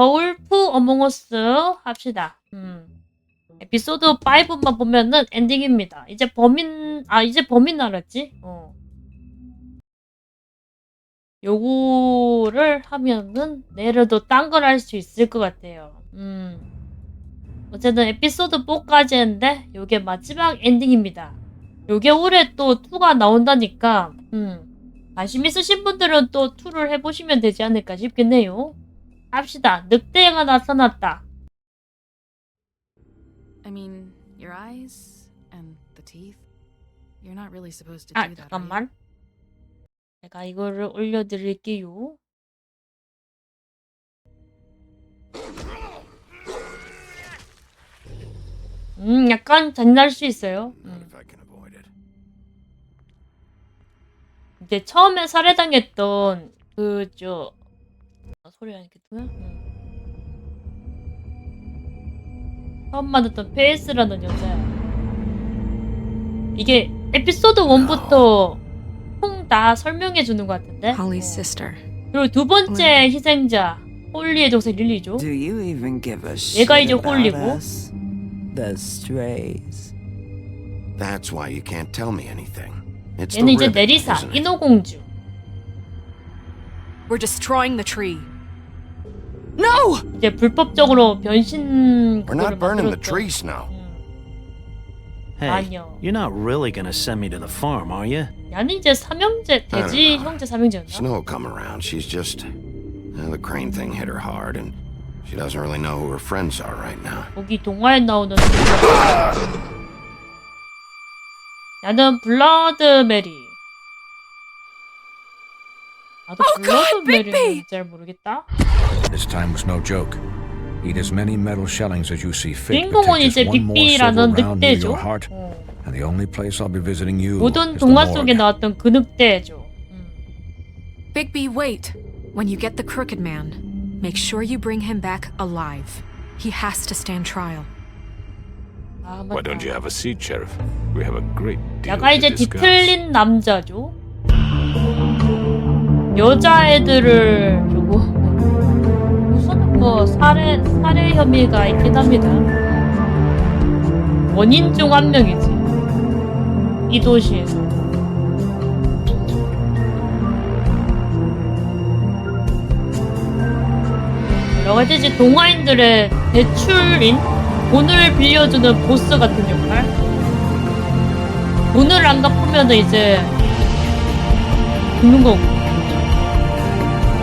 더울프 어몽어스 합시다. 에피소드 5만 보면은 엔딩입니다. 이제 범인 알았지? 요거를 하면은 내일도 딴 걸 할 수 있을 것 같아요. 어쨌든 에피소드 4까지 했는데 요게 마지막 엔딩입니다. 요게 올해 또 2가 나온다니까 관심 있으신 분들은 또 2를 해보시면 되지 않을까 싶겠네요. 합시다. 늑대가 나타났다. I mean, your eyes and the teeth. You're not really supposed to do that. 잠깐만. 제가 이거를 올려드릴게요. 약간 잔인할 수 있어요. 이제 처음에 살해당했던 소리가 이렇게 뜨나? 처음 만났던 페이스라는 여자야. 이게 에피소드 1부터 총 다 설명해 주는 것 같은데. Holly's sister. 그리고 두 번째 희생자 홀리의 동생 릴리죠. Do you even give a 얘가 shit 이제 about 홀리고. us? The strays. That's why you can't tell me anything. It's 얘는 the 이제 ribbon, 내리사, isn't it? 인어공주. We're destroying the tree. No! 이제 불법적으로 변신 We're 그거를 not burning the 만들었죠. tree, Snow. Hey, 아니요. you're not really gonna send me to the farm, are you? 얘는 이제 삼형제, 돼지 know. 형제 삼형제였나? Snow will come around. She's just... the crane thing hit her hard, and she doesn't really know who her friends are right now. 거기 동화에 나오는 나는 블러드 메리. 나도 블러드 메리는 잘 모르겠다. This time was no joke. Eat as many metal shellings as you see fit. 주인공은 Protect 이제 just one more silver 빅비라는 round near 늑대죠. your heart, and the only place I'll be visiting you 모든 is the 동화 속에 morgue. 나왔던 그 늑대죠. Bigby, wait. When you get the crooked man, make sure you bring him back alive. He has to stand trial. 아, Why 맞다. don't you have a seat, Sheriff? We have a great deal 야가 to 이제 discuss. 뒤틀린 남자죠. 여자애들을 저거 우선 뭐 살해 혐의가 있긴 합니다. 원인 중 한 명이지. 이 도시에서. 여러 가지 이제 동화인들의 대출인 돈을 빌려주는 보스 같은 역할. 돈을 안 갚으면 이제 죽는 거고.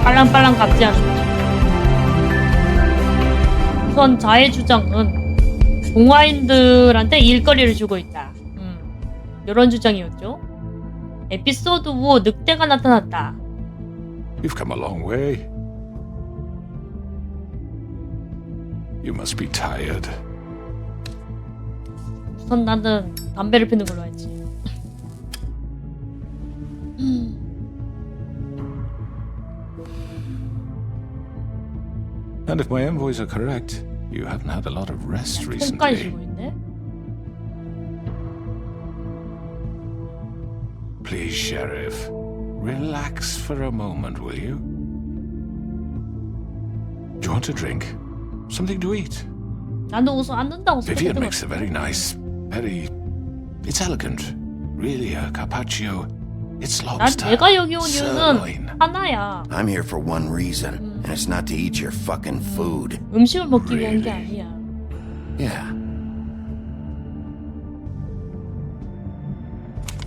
빨랑빨랑 갚지 않으면. 우선 자의 주장은 동화인들한테 일거리를 주고 있다. 이런 주장이었죠. 에피소드 5 늑대가 나타났다. You've come a long way. You must be tired. 우선 나는 담배를 피는 걸로 했지. And if my envoys are correct, you haven't had a lot of rest 총까지 recently. 쥐고 있네. Please, Sheriff, relax for a moment, will you? Do you want a drink? Something to eat? 나는 우선 안 된다고 Vivian 생각했던 것 makes a very nice, it's elegant. Really, a carpaccio. It's 난 lobster. 내가 여기 온 sirloin. 이유는 하나야. I'm here for one reason, and it's not to eat your fucking food. 음식을 먹기 위한 게 Really? 아니야. Yeah.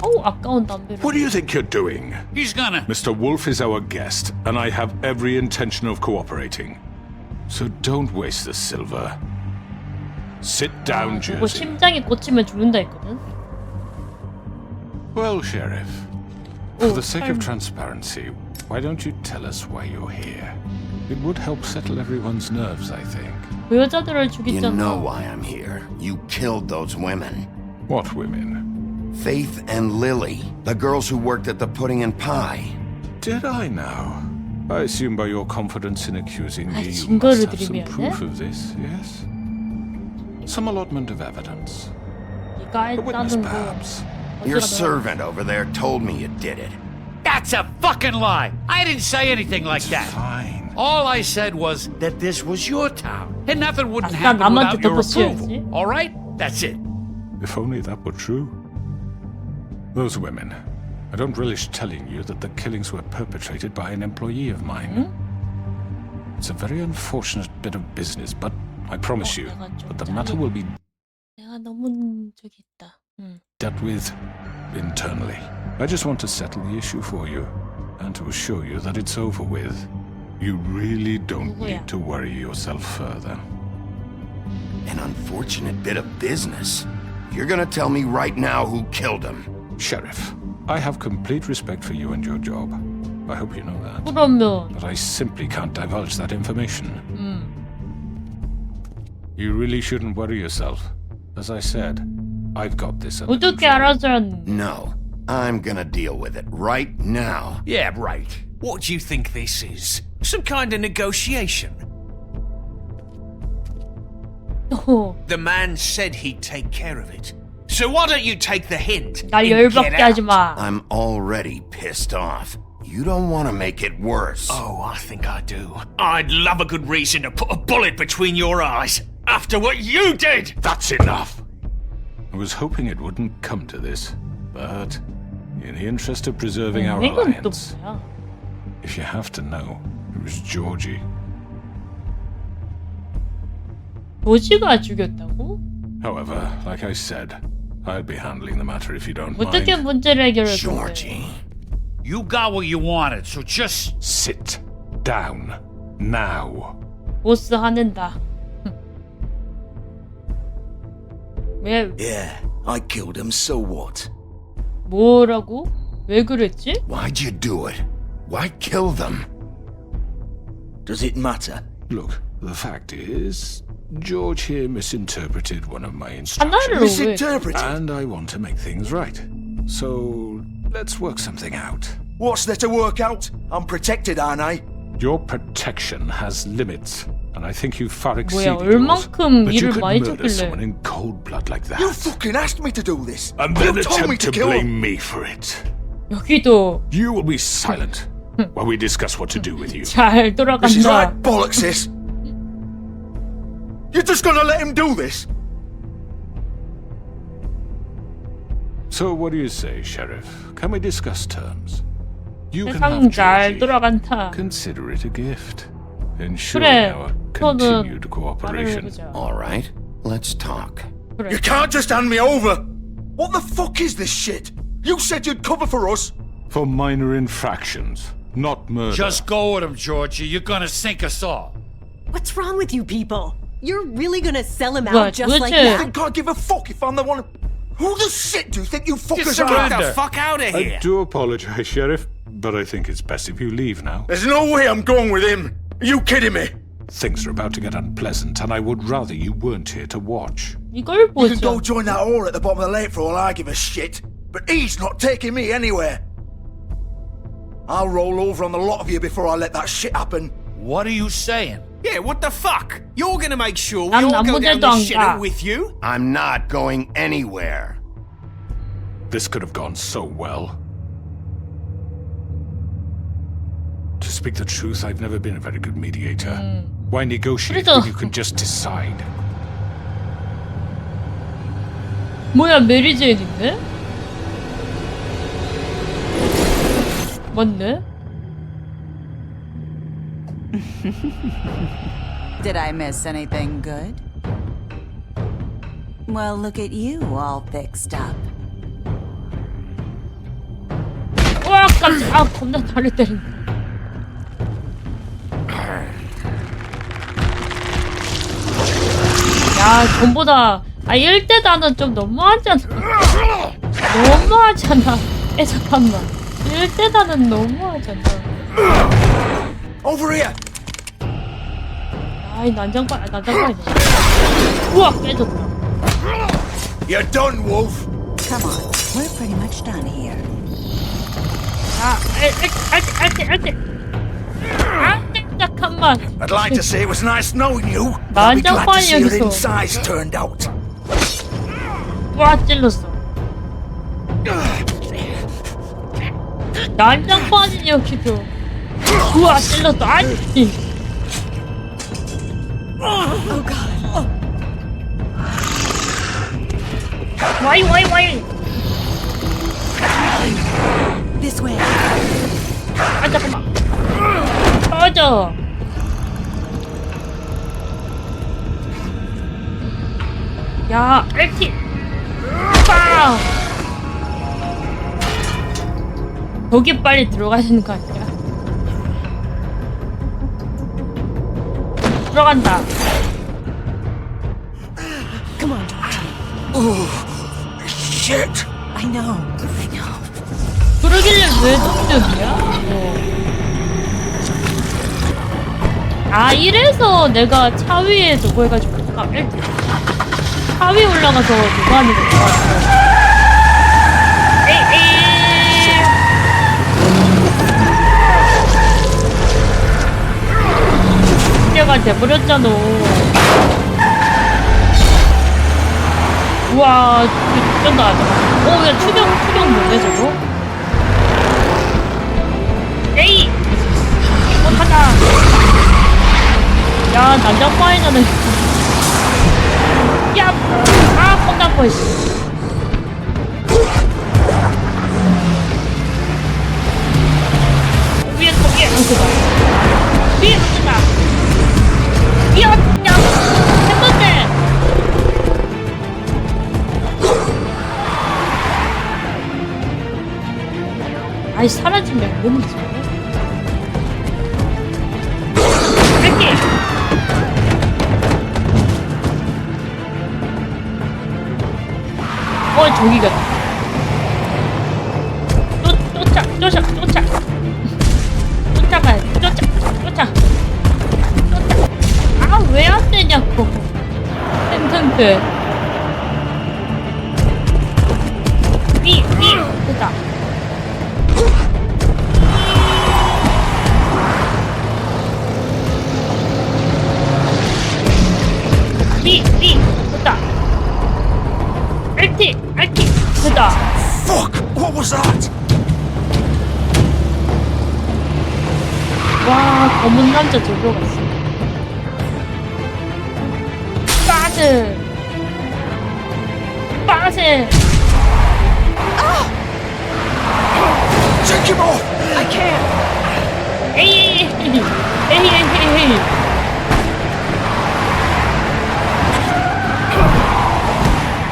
어우 아까운 담배를. What do you think you're doing? He's gonna. Mr. Wolf is our guest, and I have every intention of cooperating. So don't waste the silver. Sit down, 그거 Jersey. 심장이 꽂히면 죽는다 했거든. Well, Sheriff, for Oh, the sake of I'm- transparency, why don't you tell us why you're here? It would help settle everyone's nerves, I think. 그 여자들을 You 죽였잖아. know why I'm here. You killed those women. What women? Faith and Lily, the girls who worked at the pudding and pie. Did I now? I assume by your confidence in accusing me, you 증거를 must have some 드리면 proof of this, yes? Some allotment of evidence. 네가 A witness, 했다는 거. perhaps. Your 어쩌다 servant over there told me you did it. That's a fucking lie. I didn't say anything like that. Fine. All I said was that this was your town, and nothing wouldn't 아싸, happen 남한테 without your 덮어씌워야지. approval. All right? That's it. If only that were true. Those women. I don't relish telling you that the killings were perpetrated by an employee of mine. It's a very unfortunate bit of business, but I promise you that the matter will be 내가 너무 저기 있다. dealt with internally. I just want to settle the issue for you and to assure you that it's over with. You really don't 누구야? need to worry yourself further. An unfortunate bit of business. You're gonna tell me right now who killed him. Sheriff, I have complete respect for you and your job. I hope you know that. 그러면 But I simply can't divulge that information. You really shouldn't worry yourself. As I said, I've got this under 어떻게 control. 알아서 No, I'm gonna deal with it right now. Yeah, right. What do you think this is? Some kind of negotiation? The man said he'd take care of it. So why don't you take the hint 날 and 열받게 get 하지 마. out? I'm already pissed off. You don't want to make it worse. Oh, I think I do. I'd love a good reason to put a bullet between your eyes after what you did! That's enough! I was hoping it wouldn't come to this, but in the interest of preserving our 이건 또 alliance, 뭐야? if you have to know, it was Georgie. 조지가 죽였다고? However, like I said, I'll be handling the matter if you don't 어떻게 mind. 문제를 해결할 건데? Georgie. You got what you wanted, so just Sit down now. 보스 화낸다. 왜 Yeah, I killed him, so what? 뭐라고? 왜 그랬지? Why'd you do it? Why kill them? Does it matter? Look, the fact is, George here misinterpreted one of my 하나를 instructions, 왜? Misinterpreted? and I want to make things right. So, let's work something out. What's there to work out? I'm protected, aren't I? Your protection has limits, and I think you've far 뭐야, exceeded yours. 얼만큼 But you 일을 could 많이 murder someone 줬길래? in cold blood like that, You fucking asked me to do this. and then you told me attempt to to kill him. blame me for it. 여기도 You will be silent while we discuss what to do with you. 잘 This is 돌아간다. right bollocks, this. You're just gonna let him do this? So what do you say, Sheriff? Can we discuss terms? You can 세상 have 잘 Georgie. 돌아간다. Consider it a gift, ensuring 그래, our 저는 continued 말을 cooperation. 해보자. All right, let's talk. 그래. You can't just hand me over. What the fuck is this shit? You said you'd cover for us. For minor infractions, not murder. just go with him, Georgie. You're gonna sink us all. What's wrong with you people? You're really gonna sell him What? out just like 도대체 I that? think I give a fuck if I'm the one. Who the shit do you think you fuckers Get are? surrender. Get the fuck out of I here! do apologize, Sheriff, but I think it's best if you leave now. There's no way I'm going with him. Are you kidding me? Things are about to get unpleasant, and I would rather you weren't here to watch. 이걸 You can go 보자. join that whore at the bottom of the lake for all I give a shit. But he's not taking me anywhere. I'll roll over on the lot of you before I let that shit happen. What are you saying? Yeah, what the fuck? You're gonna make sure we 난 all go down 아무 데도 안 the shitter 가. with you? I'm not going anywhere. This could have gone so well. To speak the truth, I've never been a very good mediator. Why negotiate 그래도- when you can just decide? 뭐야, 메리제인인데? 맞네? Did I miss anything good? Well, look at you all fixed up. 와, 깜짝. 아, 겁나 다리 때린다. 야, 전보다 1대단은 좀 너무하잖아. 너무하잖아. 잠깐만. 1대단은 너무하잖아. Over here! 아이, 난장판이네. 우와, 깨졌다. You're done, Wolf! Come on, we're pretty much done here. 아, 알지. 잠깐만. I'd like to say it was nice knowing you, but I'll be glad to see your 난장판이었어. insides turned out. 와, 찔렀어. 난장판이 여기도. 우와, 찔렀어. 아니. Oh God. 와이. This way. 아, 잠깐만. 꺼져. 야, RT. 빵! 거기 빨리 들어가야 되는 거 아니야? 들어간다. Come on, George. Oh, shit! I know. 그러길래 왜 동력이야? 아, 이래서 내가 차 위에 저거 해가지고 차 위에 올라가서 그거 하는 거야. 에이. 문제가 돼버렸잖아. 우와, 쩐다. 야, 추경 뭐네, 저거? 에이! 못한다. 야, 난장판이잖아. 야! 아, ಕೊಂ다포, 씨. 위에 안 쓰다. 위에 안 쓰다. 위에 안 쓰다. 했는데! 아이, 사라지면 안 되는 거지. 이렇게! 저기가. 쫓아가야 돼. 쫓아. 아, 왜 안 되냐고. 탱탱트. 위, 됐다. 위, 됐다. RT, 됐다. Fuck! What was that? 와, 검은 남자 저기로 갔어. 빠세. Take him off! I can't. 에이.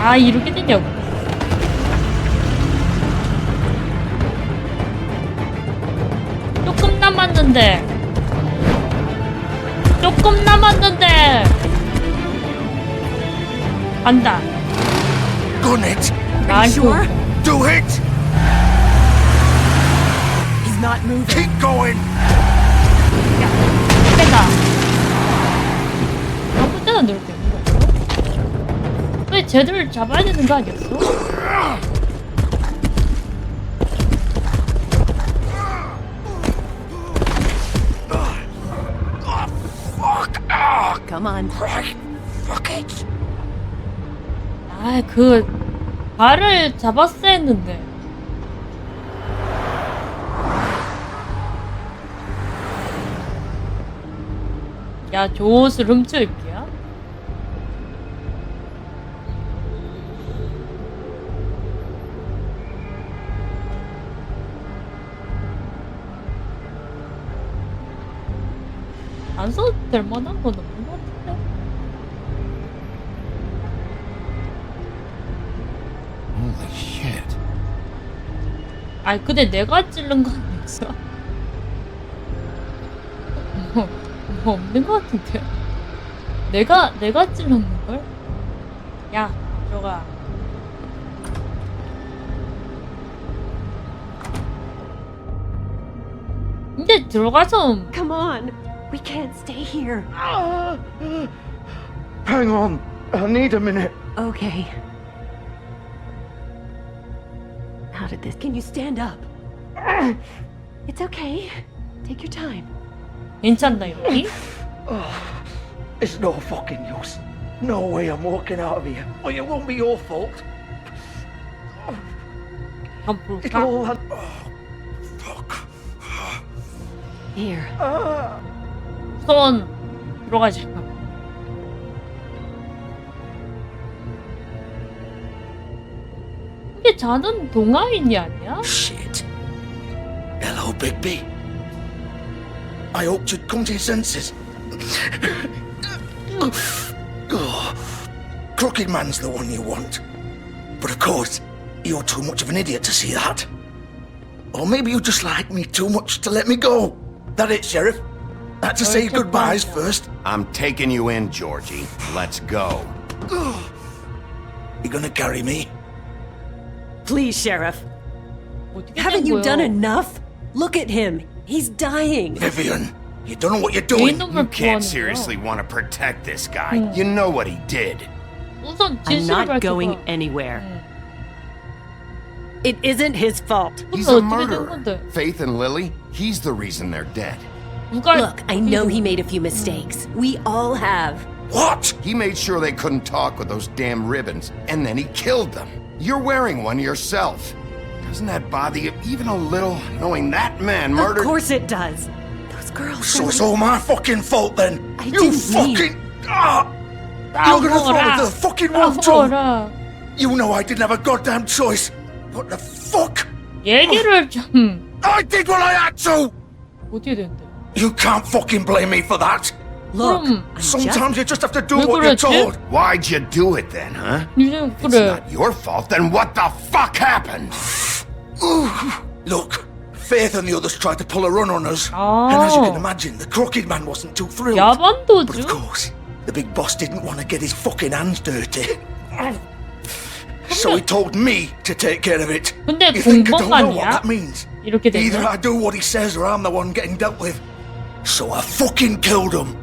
아, 이렇게 되냐고. 조금 남았는데. 간다. Gun it! Are you sure? Do it! He's not moving. Keep going! 야, 내가 아무 때나 넣을 때 있는 거야? 왜 쟤들을 잡아야 되는 거 아니었어? Come on. Fuck it! 아, 발을 잡았어야 했는데. 야, 저 옷을 훔쳐 입기야? 안 써도 될 만한 건 없는 것 같은데? Holy shit. 아니, 근데 내가 찌른 건 없어. 뭐 없는 것 같은데? 내가 찔렀는걸? 야, 들어가. 근데 들어가서 Come on. We can't stay here. Hang on. I need a minute. Okay. How did this? Can you stand up? It's okay. Take your time. 괜찮나, 여기? It's no fucking use. No way I'm walking out of here. Well, it won't be your fault. 한번 It'll 볼까? all have... fuck. Here. 손 들어가지 마. 밤에 자는 동화인이 아니야? Shit. Hello, Bigby. I hoped you'd come to your senses. Crooked Man's the one you want. But of course, you're too much of an idiot to see that. Or maybe you just like me too much to let me go. That it, Sheriff? Had to say goodbyes first. I'm taking you in, Georgie. Let's go. You gonna carry me? Please, Sheriff. 어떻게 Haven't 된 you 거야? done enough? Look at him. He's dying. Vivian, you don't know what you're doing. You can't seriously want to protect this guy. You know what he did. 우선 I'm 진실을 not going 밝혀봐. anywhere. It isn't his fault. He's 근데 a 어떻게 된 murderer. 건데? Faith and Lily, he's the reason they're dead. 누가 Look, I know he made a few mistakes. We all have. What? He made sure they couldn't talk with those damn ribbons, and then he killed them. You're wearing one yourself. Doesn't that bother you even a little, knowing that man murdered... Of course it does. Those girls. So it's all my fucking fault then. I You didn't fucking... You're gonna throw me to the fucking wolf too. You know I didn't have a goddamn choice. What the fuck? 얘기를 좀 I did what I had to. 어떻게 된대? You can't fucking blame me for that. Look, 그럼 Sometimes you just have to do 왜 what you're 그랬지? told. Why'd you do it then, huh? 이제 If it's 그래. not your fault, then what the fuck happened? Look, Faith and the others tried to pull a run on us. And as you can imagine, the Crooked Man wasn't too thrilled. But of 야반도주? course, the big boss didn't want to get his fucking hands dirty. So he told me to take care of it. 근데 You think I don't know what 공범 that means? 이렇게 Either 되면 I do what he says or I'm the one getting dealt with. So I fucking killed him.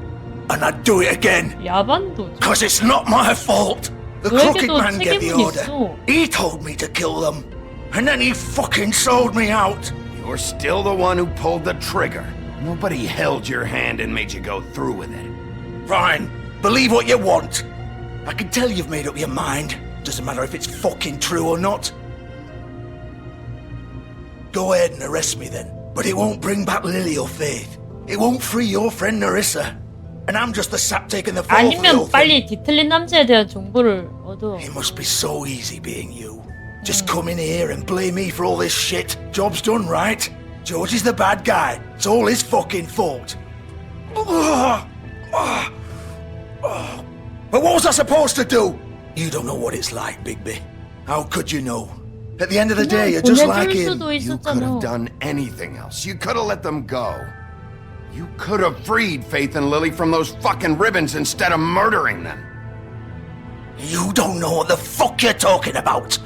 And I'd do it again. 야반도주. Cause it's not my fault. The Crooked 너에게도 Man gave the 책임이 order. 있어. He told me to kill them. And then he fucking sold me out. You're still the one who pulled the trigger. Nobody held your hand and made you go through with it. Fine. Believe what you want. I can tell you've made up your mind. Doesn't matter if it's fucking true or not. Go ahead and arrest me then. But it won't bring back Lily or Faith. It won't free your friend Narissa. And I'm just the sap taking the fall for the 아니면 whole thing. 빨리 뒤틀린 남자에 대한 정보를 얻어. It must be so easy being you. Just come in here and blame me for all this shit. Job's done, right? George is the bad guy. It's all his fucking fault. But what was I supposed to do? You don't know what it's like, Bigby. How could you know? At the end of the day, you're just like him. You could have done anything else. You could have let them go. You could have freed Faith and Lily from those fucking ribbons instead of murdering them. You don't know what the fuck you're talking about.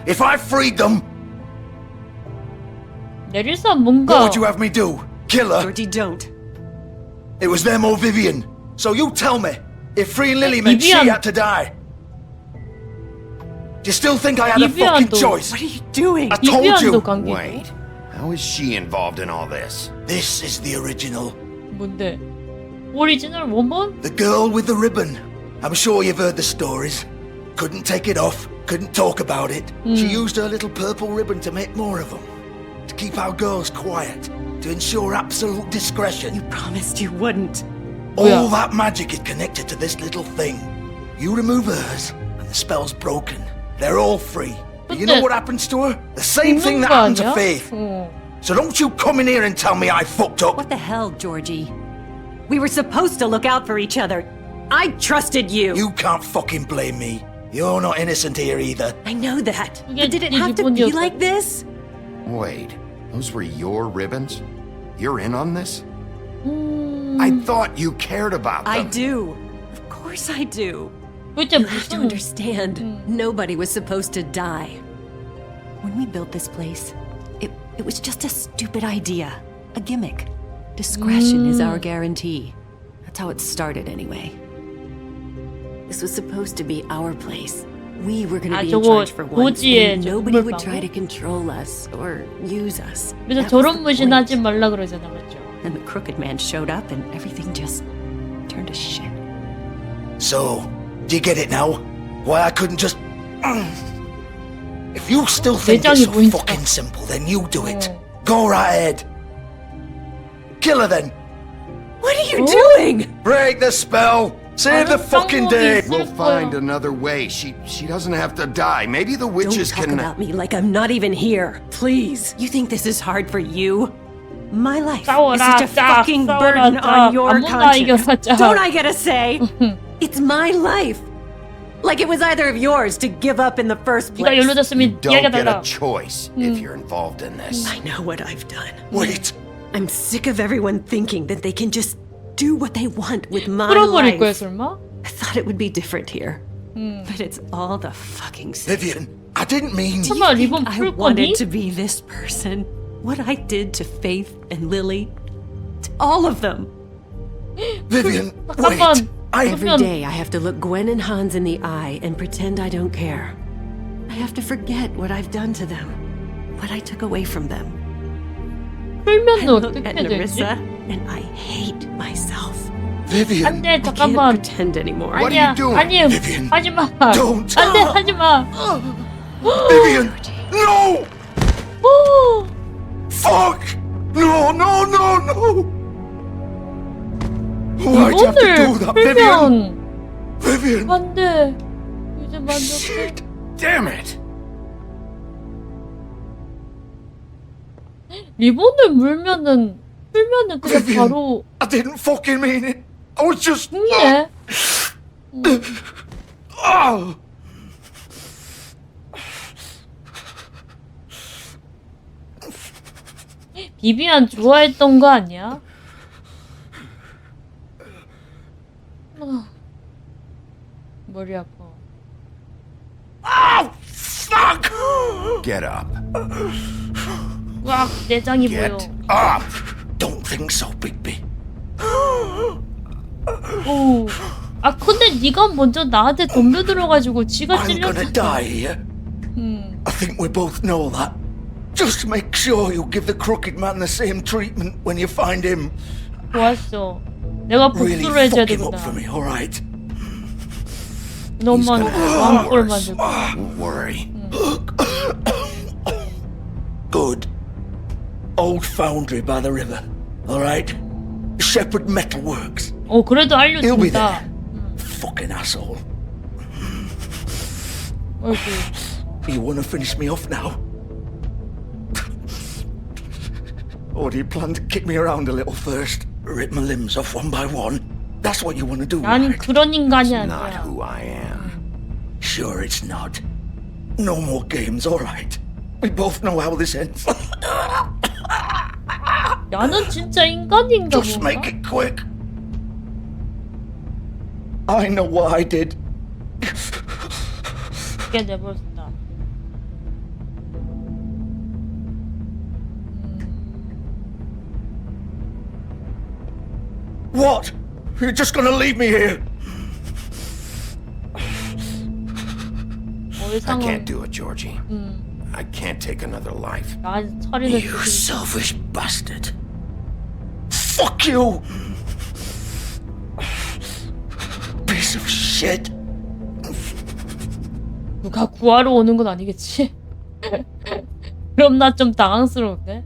If I freed them, 내릴사 뭔가 what would you have me do? Kill her? Georgie, don't. It was them or Vivian. So you tell me, if freeing Lily meant she Vivian. had to die, do you still think I had a fucking Vivian도. choice? What are you doing? I told 이비안도 you. 관계고. Wait, how is she involved in all this? This is the original. 뭔데? 오리지널 원본? The girl with the ribbon. I'm sure you've heard the stories. Couldn't take it off, couldn't talk about it. She used her little purple ribbon to make more of them. To keep our girls quiet. To ensure absolute discretion. You promised you wouldn't. All that magic is connected to this little thing. You remove hers, and the spell's broken. They're all free. But you know what happens to her? The same thing that happened to Faith. So don't you come in here and tell me I fucked up. What the hell, Georgie? We were supposed to look out for each other. I trusted you. You can't fucking blame me. You're not innocent here either. I know that. 이게 But did it have to be 기본이었어. like this? Wait, those were your ribbons? You're in on this? I thought you cared about them. I do. Of course I do. 도대체 You have to 무슨 understand. Nobody was supposed to die. When we built this place, it was just a stupid idea. A gimmick. Discretion is our guarantee. That's how it started anyway. This was supposed to be our place. We were going to 아, be in 저거 charge for once. 도지의 And nobody 저 would try to 물방울? control us or use us. 그래서 That was 저런 the 무신하지 point. 말라 그러잖아, 맞죠? And the crooked man showed up and everything just turned to shit. So, do you get it now? Why I couldn't just... If you still think it's so 내장이 보인다. fucking simple, then you do it. Go right ahead. Kill her then. What are you doing? Break the spell. Save the fucking day. We'll find another way. She doesn't have to die. Maybe the witches Don't talk can. about me like I'm not even here. Please. You think this is hard for you? My life 싸워라, is such a fucking burden on your conscience. Don't I get a say? It's my life. Like it was either of yours to give up in the first 네가 place. 연루됐으면 You don't 이야기가 get a 달라. choice if you're involved in this. I know what I've done. Wait. I'm sick of everyone thinking that they can just do what they want with my 끌어버릴 거야 life. 설마? I thought it would be different here. But it's all the fucking same. Vivian, I didn't mean. 설마 리본 I 풀 wanted 거니? to be this person. What I did to Faith and Lily. To all of them. Vivian, wait. 잠깐만. Every 그러면 day I have to look Gwen and Hans in the eye and pretend I don't care. I have to forget what I've done to them. What I took away from them. I 풀면 look 어떻게 at 되지? Nerissa and I hate myself. Vivian, 안돼 I can't 잠깐만. pretend anymore. What are 아니야 you doing? 아니 Vivian, 하지마. don't. 안돼 하지마. Vivian, no! Fuck! No, no, no, no! Why'd you have to do 이거를 that, Vivian? 풀면 Vivian! 안돼. 이제 만졌어. Shit! Damn it! 리본을 물면은 풀면은 그냥 Vivian, 바로 I didn't fucking mean it. I was just. 죽네. Oh! 비비안 좋아했던 거 아니야? 머리 아파. Oh! Fuck! Get up. 와 내장이 보여. Get up. Don't think so, Bigby. 오. 아 근데 네가 먼저 나한테 덤벼들어가지고 지가 I'm gonna 찔렸어. die here. I think we both know that. Just make sure you give the crooked man the same treatment when you find him. 좋았어. 내가 Really 복수를 해줘야 fuck him up 되구나. for me, alright? 너만 왕골 만들고. Don't worry. Good. Old foundry by the river, alright? Shepherd Metalworks. 그래도 He'll be 알려준다. there. Fucking asshole. 어이구. You wanna finish me off now? Or do you plan to kick me around a little first? Rip my limbs off one by one? That's what you wanna do, 난 right? 그런 인간이 Not 아니야. who I am. Sure it's not. No more games, alright? We both know how this ends. 나는 진짜 인간인가 Just 보다. make it quick. I know what I did. 죽게 내버렸다. What? You're just gonna leave me here? 뭐 I 이상한 can't do it, Georgie. I can't take another life. 나한테 처리를 You 주지. selfish bastard. Fuck you! Piece of shit. 누가 구하러 오는 건 아니겠지? 그럼 나 좀 당황스러운데?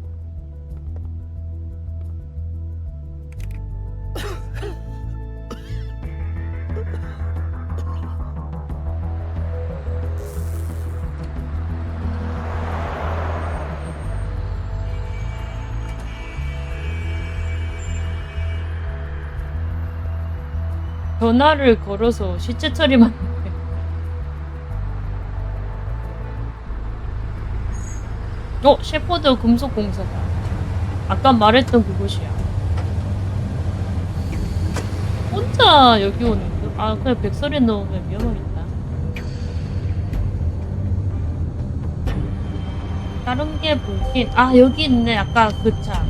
전화를 걸어서 시체 처리만 해. 셰퍼드 금속공사다. 아까 말했던 그곳이야. 혼자 여기 오는 거? 아 그냥 백설에 넣으면 위험하겠다. 다른 게 보긴. 아 여기 있네. 아까 그 차.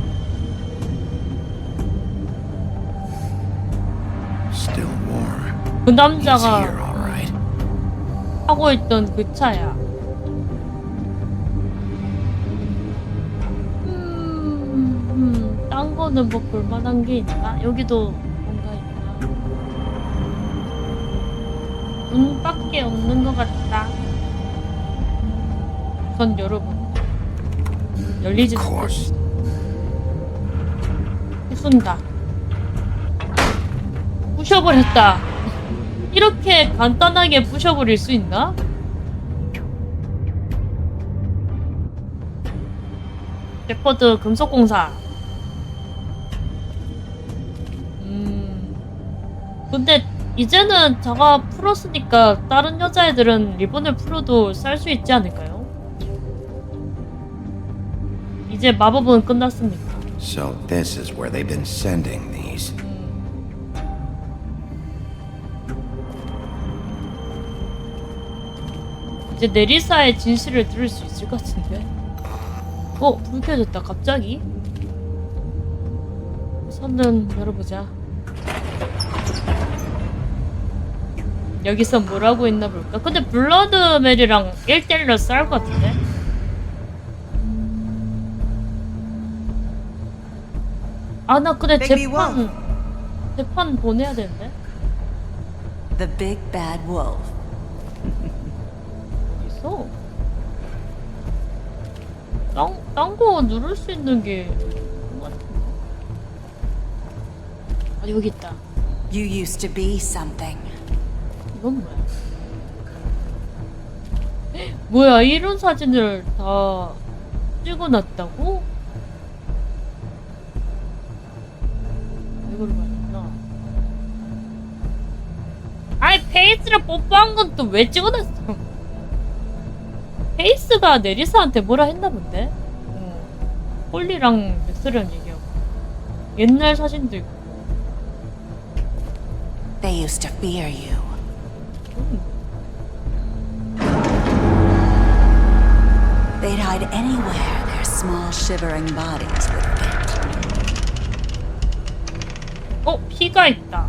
Still warm. 그 He's 남자가 here, all right. 타고 있던 그 차야. 딴 거는 뭐 볼만한 게 있나? 여기도 뭔가 있나? 문밖에 없는 것 같다. 전 여러분 열리지 Of course. 쏜다. 부셔버렸다. 이렇게 간단하게 부셔버릴 수 있나? 셰퍼드 금속공사. 근데 이제는 자가 풀었으니까 다른 여자애들은 리본을 풀어도 쌀 수 있지 않을까요? 이제 마법은 끝났습니까? So this is where they've been sending these. 이제 네리사의 진실을 들을 수 있을 것 같은데. 불 켜졌다 갑자기. 선은 열어보자. 여기서 뭐라고 했나 볼까? 근데 블러드 메리랑 1대1로 싸울 것 같은데? 아, 나 근데 재판 보내야 되는데? The big bad wolf. 어딨어? 딴 거 누를 수 있는 게 아, 여기 있다. You used to be something. 이건 뭐야? 뭐야, 이런 사진을 다 찍어놨다고? 이걸 봤나? 아이, 페이스를 뽀뽀한 건 또 왜 찍어놨어? 페이스가 네리사한테 뭐라 했나 본데? 홀리랑 맥스랑 얘기하고 옛날 사진도 있고. They used to fear you. They'd hide anywhere their small shivering bodies would fit. 피가 있다.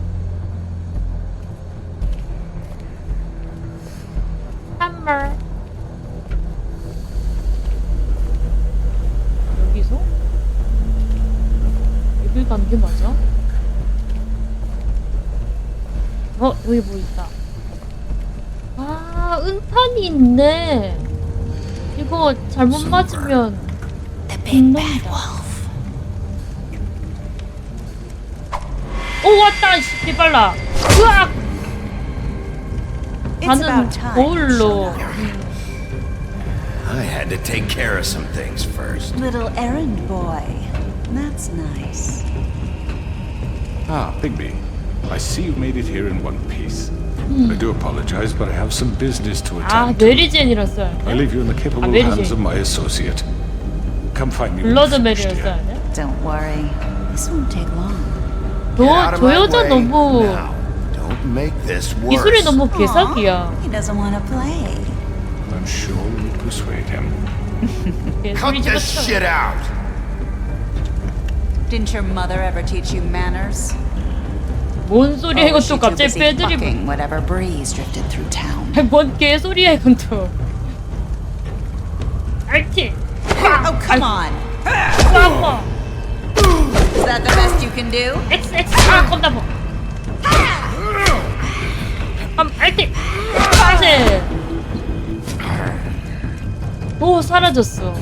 hammer. 여기서? 여길 가는 게 맞아? 여기 뭐 있다. 아, 은판이 있네. 이거 잘못 맞으면 죽는다. 오, 왔다! 씨, 빨라. 으악! 나는 거울로. I had to take care of some things first. Little errand boy. That's nice. Ah, Bigby. I see you made it here in one piece. I do apologize, but I have some business to 아, attend to. 메리젠이었어야 I 돼? leave you in the capable hands of my associate. Come find me. 블러드 메리였어야 돼? Don't worry. This won't take long. 저 여자 너무 Don't make this worse. 기술이 너무 개사기야. He doesn't want to play. I'm sure we'll persuade him. Cut this shit out. Didn't your mother ever teach you manners? 뭔 소리야 이것도 갑자기 빼드리고. Whatever breeze drifted through town. 뭔 개소리야 이건 또. 알티. Oh, come on. 아파. Is that the best you can do? X. 겁나 뭐. 알티. 빠세. 오, 사라졌어.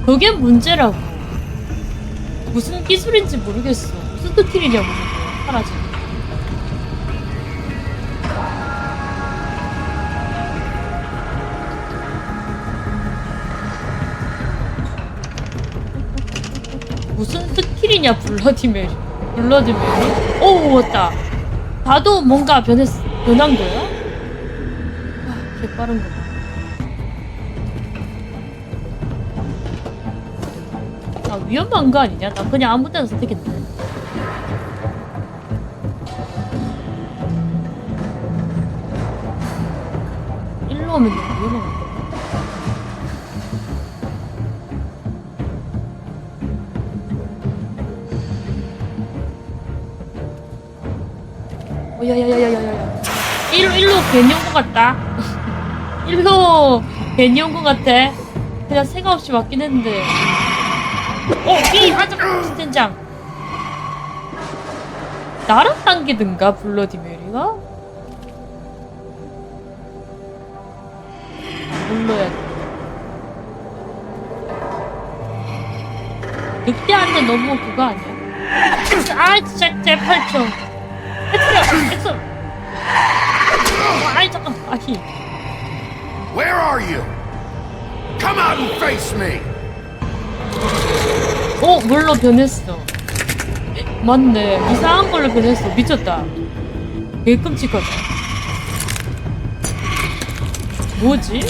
그게 문제라고. 무슨 기술인지 모르겠어. 무슨 스킬이냐고. 사라져. 무슨 스킬이냐, 블러디 메리. 오, 왔다. 봐도 뭔가 변한 거야? 아, 개빠른 거다. 아, 위험한 거 아니냐? 나 그냥 아무 데나 선택했네. 일로 오면 너무 위험한 거 같아. 야야야야야야. 일로 괜히 온 거 같다. 일로 괜히 온 거 같아. 그냥 생각 없이 왔긴 했는데. 이 하자 스텐장. 나랑 당기든가 블러디 메리가? 눌러야 돼. 늑대한테 너무 그거 아니야? 아, 진짜 제 팔청. 엑스. 키. Where are you? Come out and face me. 물로 변했어. 맞네. 이상한 걸로 변했어. 미쳤다. 개 끔찍하다. 뭐지?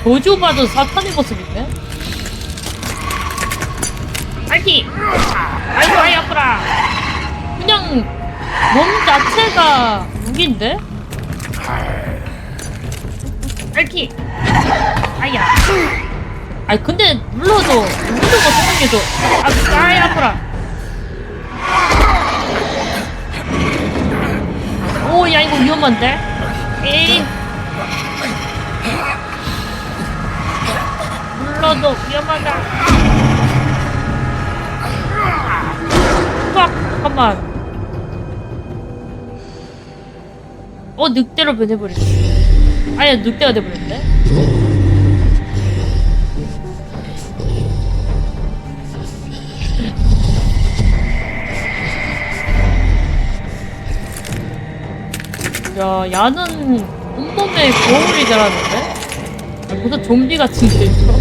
도주받은 사탄의 모습인데? 알기! 아이고 아이 아프라. 그냥 몸 자체가 무기인데? 알기! 아야. 아니 근데 눌러도 누르는 거 생각해도 아이 아프라. 오 야 이거 위험한데? 에이. 눌러도 위험하다. 잠깐만. 늑대로 변해버렸어. 아야 늑대가 돼버렸네. 야, 야는 온몸에 거울이 자라는데? 무슨 좀비 같은데, 이거?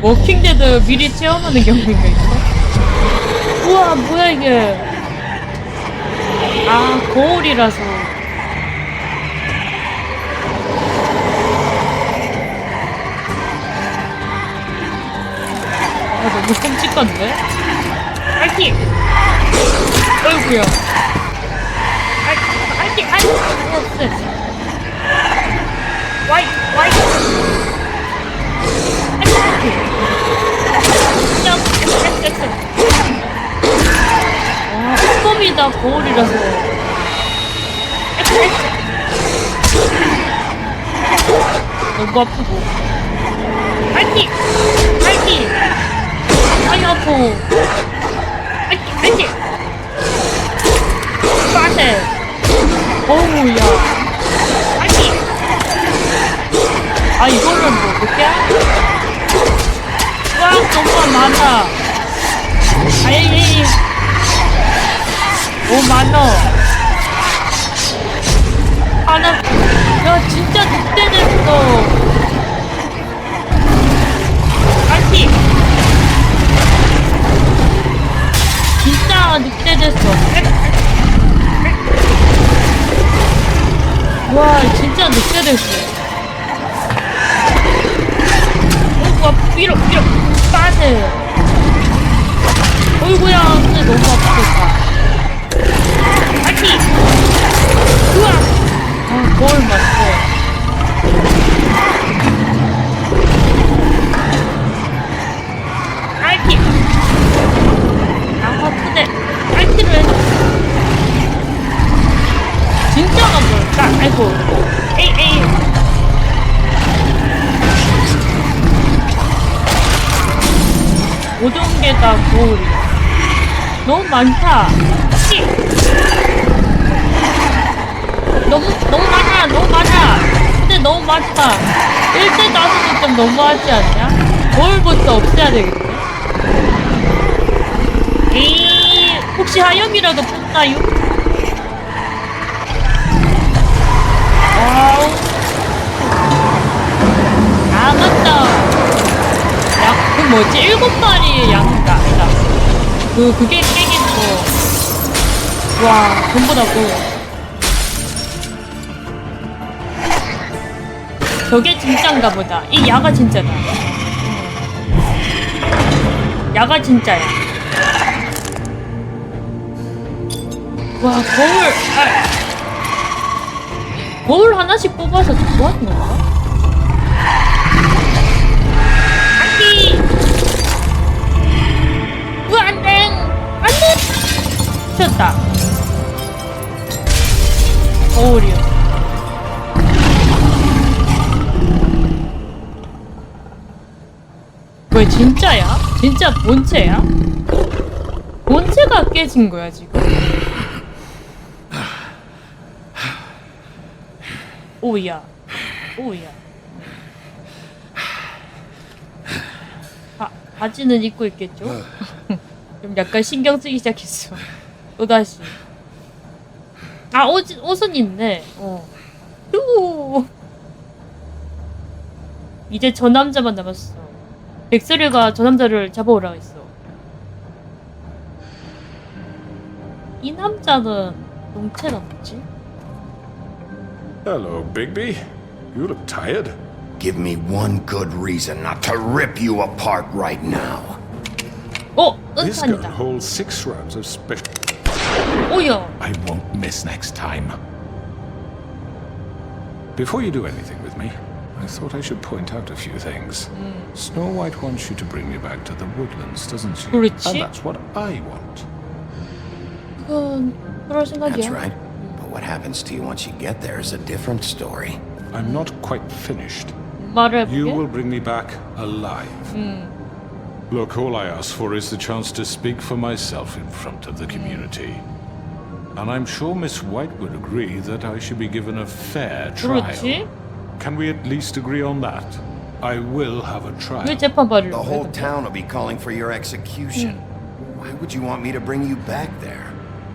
워킹데드 미리 체험하는 경우인가, 이거? 우와, 뭐야, 이게? 아, 거울이라서. 아, 너무 끔찍한데? 알키! 어이구야. 와이 와 꼼꼼이다 거울이라서 너무 아프고 알기 아이 아프 알기 빠세 어우야 아니 아 이거를 뭐 어떻게 와 너무 많아 아이 오 많어 하나 야 진짜 늑대 됐어 아니 진짜 늑대 됐어 와 진짜 늑대 됐어 와 밀어 빠세 어이구야 근데 너무 아프겠다 아기 우와 아 거울 맞대 아기 아 아프네 알기를 해줘 진짜가 뭘까 아이고 에이 모든 게 다 거울이야. 너무 많다. 너무 많아. 근데 너무 많다. 1대 5은 좀 너무하지 않냐? 거울부터 없애야 되겠네. 에이, 혹시 하염이라도 뽑나요? 와우. 아, 맞다. 그 뭐지? 7마리의 양인가? 아니다. 그게 깨겠어. 와, 전부 다 저게 진짜인가 보다. 이 야가 진짜다. 야가 진짜야. 와, 거울. 거울 하나씩 뽑아서 뭐 하는 건가? 튀었다. 거울이요. 왜 진짜야? 진짜 본체야? 본체가 깨진 거야 지금? 오야. 바지는 입고 있겠죠? 좀 약간 신경 쓰기 시작했어. 또다시 아, 옷은 있네. 휴. 이제 저 남자만 남았어. 백설이가 저 남자를 잡아오라고 했어. 이 남자는 동체가 뭐지? Hello, Bigby. You look tired. Give me one good reason not to rip you apart right now. This gun 은탄이다. holds 6 rounds of special. 오야. I won't miss next time. Before you do anything with me, I thought I should point out a few things. Snow White wants you to bring me back to the woodlands, doesn't she? 그렇지. And that's what I want. 그건 그럴 생각이야. That's right. But what happens to you once you get there is a different story. I'm not quite finished. 말해볼게. You will bring me back alive. Look, all I ask for is the chance to speak for myself in front of the community. And I'm sure Miss White would agree that I should be given a fair trial. 그렇지. Can we at least agree on that? I will have a trial. 왜 재판받으려고 The whole 그래? town will be calling for your execution. Why would you want me to bring you back there?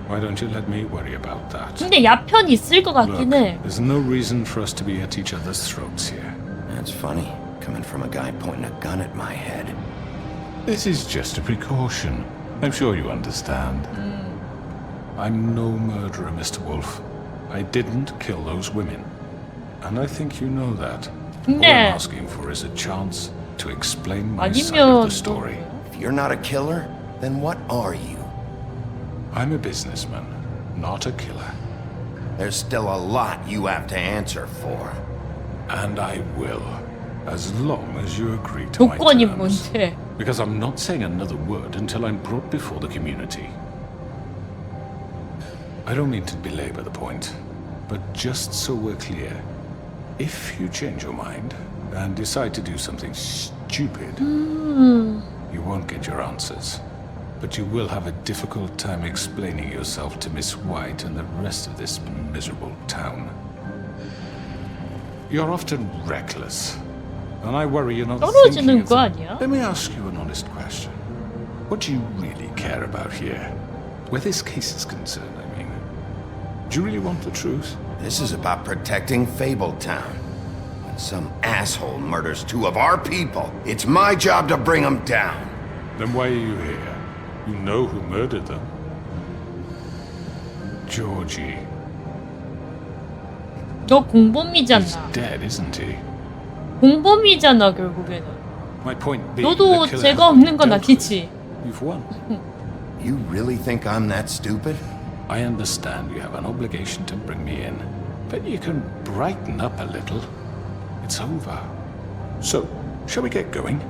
Why don't you let me worry about that? 근데 야편 있을 것 Look, 같긴 해. there's no reason for us to be at each other's throats here. That's funny, coming from a guy pointing a gun at my head. This is just a precaution. I'm sure you understand. I'm no murderer, Mr. Wolf. I didn't kill those women. And I think you know that. All 근데 I'm asking for is a chance to explain my side of 아니면 the story. If you're not a killer, then what are you? I'm a businessman, not a killer. There's still a lot you have to answer for. And I will, as long as you agree to my 조건이 terms. 뭔데? Because I'm not saying another word until I'm brought before the community. I don't mean to belabor the point, but just so we're clear, if you change your mind and decide to do something stupid, you won't get your answers. But you will have a difficult time explaining yourself to Miss White and the rest of this miserable town. You're often reckless, and I worry you're not thinking 떨어지는 of 거 them. 아니야? Let me ask you an honest question. What do you really care about here? Where this case is concerned, I mean. Do you really want the truth? This is about protecting Fabletown. When some asshole murders 2 of our people, it's my job to bring them down. Then why are you here? You know who murdered them. Georgie. 너 공범이잖아. He's dead, isn't he? 공범이잖아 결국에는. My point being, 너도 the 죄가 killer 없는 건 dealt with. 아니지. You've won. You really think I'm that stupid? I understand you have an obligation to bring me in, but you can brighten up a little. It's over. So, shall we get going?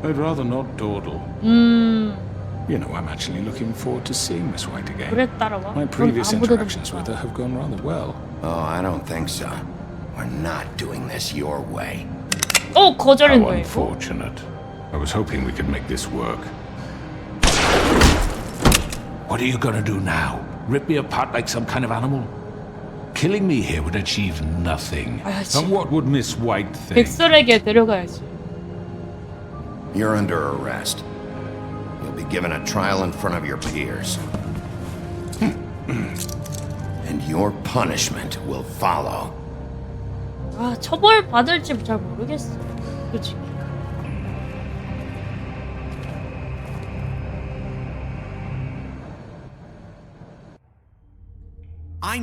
I'd rather not dawdle. You know, I'm actually looking forward to seeing Miss White again. 그래 따라와. My 그럼 previous 아무데도 interactions 못 with 가. her have gone rather well. Oh, I don't think so. We're not doing this your way. 거절인 How 거예요. unfortunate. I was hoping we could make this work. What are you gonna do now? Rip me apart like some kind of animal? Killing me here would achieve nothing. 아야지. And what would Miss White think? 백설에게 데려가야지. You're under arrest. You'll be given a trial in front of your peers. And your punishment will follow. 아 처벌 받을지 잘 모르겠어. 솔직히. I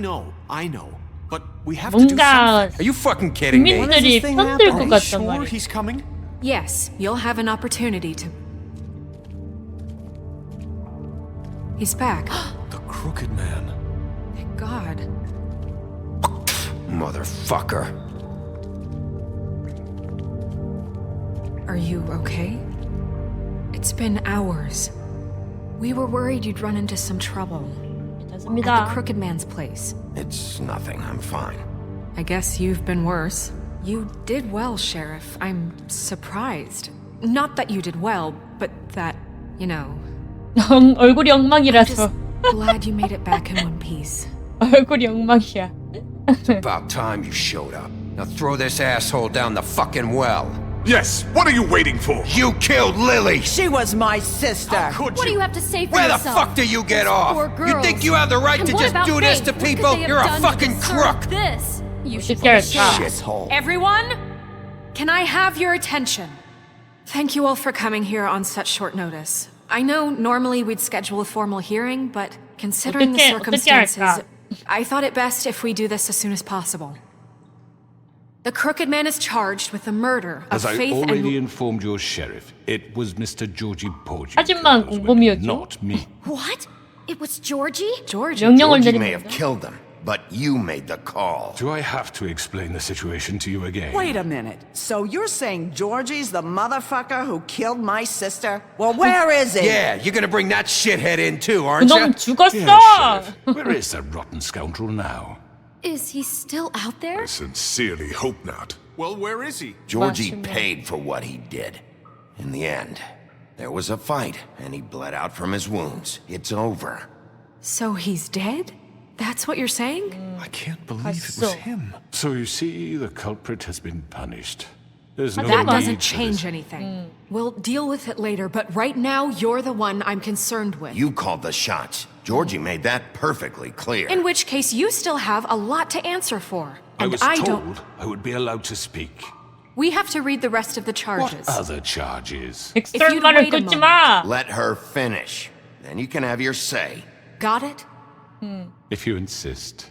know. But we have to do 뭔가 something. Are you fucking kidding me? 국민들이 편들 것 Are you 같단 sure 말이야. he's coming? Yes, you'll have an opportunity to. He's back. The crooked man. Thank God. Motherfucker. Are you okay? It's been hours. We were worried you'd run into some trouble. At the 괜찮습니다. crooked man's place. It's nothing. I'm fine. I guess you've been worse. You did well, Sheriff. I'm surprised. Not that you did well, but that, you know. 얼굴이 엉망이라서. Just glad you made it back in one piece. 얼굴이 엉망이야. About time you showed up. Now throw this asshole down the fucking well. Yes, what are you waiting for? You killed Lily! She was my sister. Could What do you? you have to say for Where the yourself? fuck do you get off? Poor You girls. think you have the right And to what just about do this Faith? to What could people? they have You're a done to fucking deserve crook! This. You should get be ashamed. Shithole. Everyone, can I have your attention? Thank you all for coming here on such short notice. I know normally we'd schedule a formal hearing, but considering the 어떻게 circumstances, 할까? I thought it best if we do this as soon as possible. The Crooked Man is charged with the murder of As I Faith already and... informed your sheriff, it was Mr. Georgie Porgy. 하지만 공범이었죠. Not me. What? It was Georgie? Georgie? 명령을 Georgie may have 내립니다. killed them, but you made the call. Do I have to explain the situation to you again? Wait a minute. So you're saying Georgie's the motherfucker who killed my sister? Well, where is he? Yeah, you're gonna bring that shithead in too, aren't 그놈 you? 죽었어. Yes, Sheriff. Where is that rotten scoundrel now? Is he still out there? Sincerely hope not. Well, where is he? Georgie 맞습니다. paid for what he did. In the end, there was a fight, and he bled out from his wounds. It's over. So he's dead? That's what you're saying? I can't believe it was 봤어. him. So you see, the culprit has been punished. There's no That need doesn't for change this. anything. We'll deal with it later, but right now, you're the one I'm concerned with. You called the shots. Georgie made that perfectly clear. In which case, you still have a lot to answer for. I And was I told don't. I would be allowed to speak. We have to read the rest of the What charges. other charges? you'd 엑스트라를 wait a 끊지 마. Let her finish. Then you can have your say. Got it? If you insist.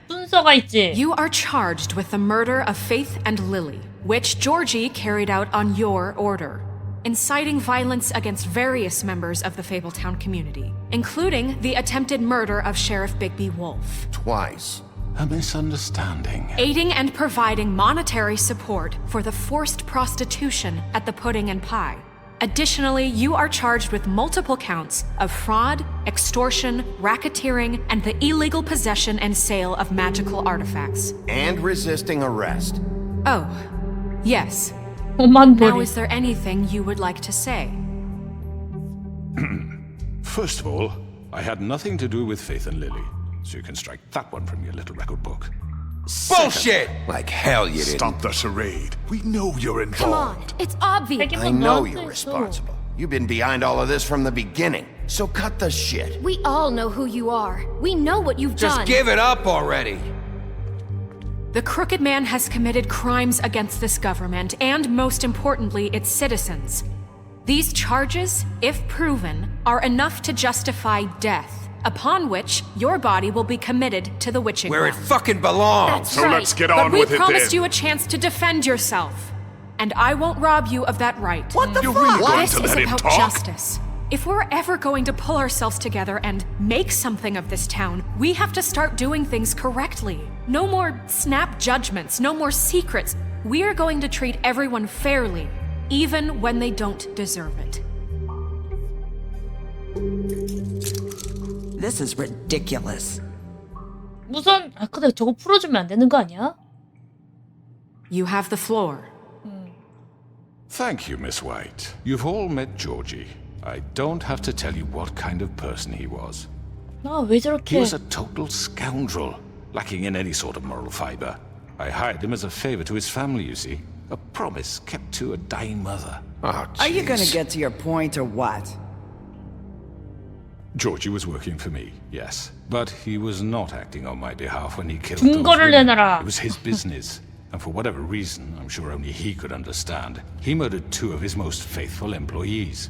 순서가 있지. You are charged with the murder of Faith and Lily, which Georgie carried out on your order, inciting violence against various members of the Fabletown community, including the attempted murder of Sheriff Bigby Wolf. Twice. A misunderstanding. Aiding and providing monetary support for the forced prostitution at the Pudding and Pie. Additionally, you are charged with multiple counts of fraud, extortion, racketeering, and the illegal possession and sale of magical artifacts. And resisting arrest. Oh, yes. 오만 Now, 벌이. is there anything you would like to say? First of all, I had nothing to do with Faith and Lily, so you can strike that one from your little record book. Bullshit! Like hell you didn't. Stop the charade. We know you're involved. Come on, it's obvious. I know you're responsible. You've been behind all of this from the beginning. So cut the shit. We all know who you are. We know what you've done. Just give it up already. The Crooked Man has committed crimes against this government and, most importantly, its citizens. These charges, if proven, are enough to justify death, upon which your body will be committed to the witching Where it ground. fucking belongs. That's So right. let's get But on we with it promised then. you a chance to defend yourself, and I won't rob you of that right. What the You're fuck? really going This to is let him about talk? justice. If we're ever going to pull ourselves together and make something of this town, we have to start doing things correctly. No more snap judgments, no more secrets. We are going to treat everyone fairly, even when they don't deserve it. This is ridiculous. 우선 근데 저거 풀어주면 안 되는 거 아니야? You have the floor. Thank you, Miss White. You've all met Georgie. I don't have to tell you what kind of person he was. 아, 왜 He 저렇게? was a total scoundrel, lacking in any sort of moral fiber. I hired him as a favor to his family, you see. A promise kept to a dying mother. Oh, Are you gonna jeez. get to your point or what? Georgie was working for me, yes. But he was not acting on my behalf when he killed 증거를 those women. 내놔라. It was his business. And for whatever reason, I'm sure only he could understand, he murdered 2 of his most faithful employees.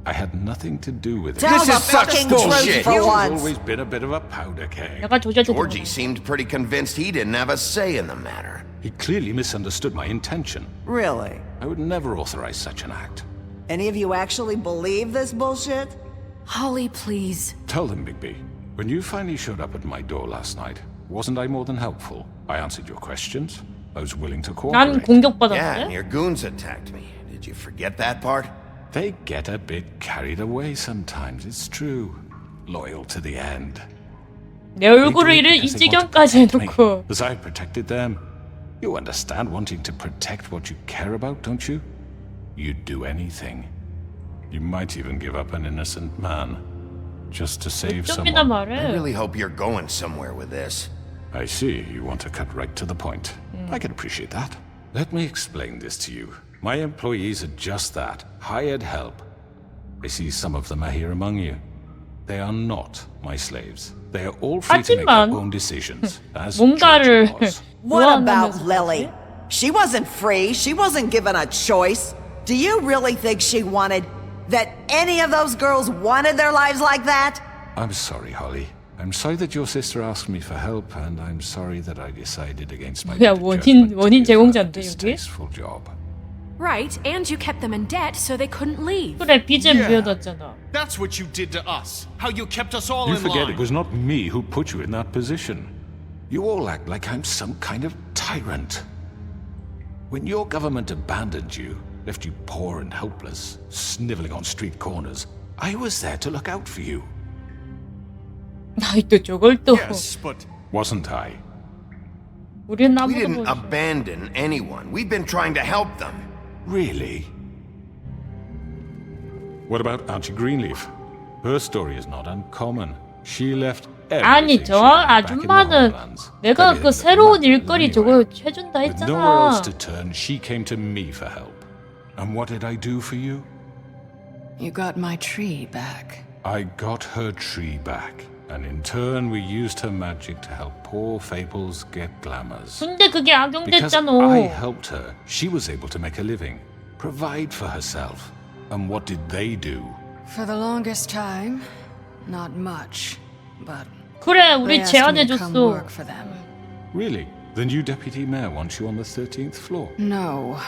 I had nothing to do with it. Tell This the is such fucking bullshit. truth for He's once. always been a bit of a powder keg. 내가 조절대 Georgie seemed pretty convinced he didn't have a say in the matter. He clearly misunderstood my intention. Really? I would never authorize such an act. Any of you actually believe this bullshit? Holly, please. Tell them, Bigby. When you finally showed up at my door last night, wasn't I more than helpful? I answered your questions. I was willing to 난 cooperate. Yeah, and 공격받았는데? your goons attacked me. Did you forget that part? They get a bit carried away sometimes, it's true. Loyal to the end. 내 얼굴을 They do 이를 it 이 because they want to 지경까지 protect me, 해놓고 as I protected them. You understand wanting to protect what you care about, don't you? You'd do anything. You might even give up an innocent man, just to save 좀이나 someone. I 말해. really hope you're going somewhere with this. I see, you want to cut right to the point. I can appreciate that. Let me explain this to you. My employees are just that, hired help. I see some of them are here among you. They are not my slaves. They are all free to make their own decisions, as 뭔가를 was. What about Lily? She wasn't free. She wasn't given a choice. Do you really think she wanted that any of those girls wanted their lives like that? I'm sorry, Holly. I'm sorry that your sister asked me for help, and I'm sorry that I decided against my 야, 원인 제공자인데 여기? distasteful job. Right, and you kept them in debt so they couldn't leave. 그래, 빚은 비워뒀잖아. That's what you did to us. How you kept us all You in forget line. it was not me who put you in that position. You all act like I'm some kind of tyrant. When your government abandoned you, left you poor and helpless, sniveling on street corners, I was there to look out for you. 아이 또 저걸 또. Yes, but Wasn't I? 우리는 We 아무도 didn't 모르죠. abandon anyone. We've been trying to help them. Really? What about Auntie Greenleaf? Her story is not uncommon. She left 아니 everything 저 she had back in the 아줌마는 homelands. 내가 Very 그 end 새로운 of the 일거리 month, 저거 해준다 With nowhere else 했잖아. to turn, she came to me for help. And what did I do for you? You got my tree back. I got her tree back. And in turn, we used her magic to help poor Fables get glamours. 근데 그게 Because 악용됐잖아. I helped her, she was able to make a living, provide for herself. And what did they do? For the longest time, not much, but 그래, 우리 they asked me to come 제안해줬어. work for them. Really? The new deputy mayor wants you on the 13th floor. No.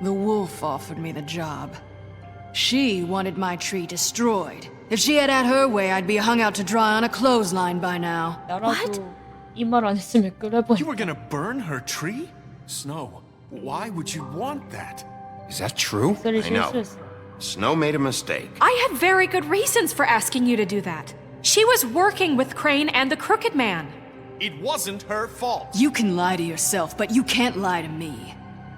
The wolf offered me the job. She wanted my tree destroyed. If she had her way, I'd be hung out to dry on a clothesline by now. 나라도 이 말 안 했으면 끌어버려. You were gonna burn her tree? Snow, why would you want that? Is that true? 소리 I know. 실수했어. Snow made a mistake. I had very good reasons for asking you to do that. She was working with Crane and the Crooked Man. It wasn't her fault. You can lie to yourself, but you can't lie to me.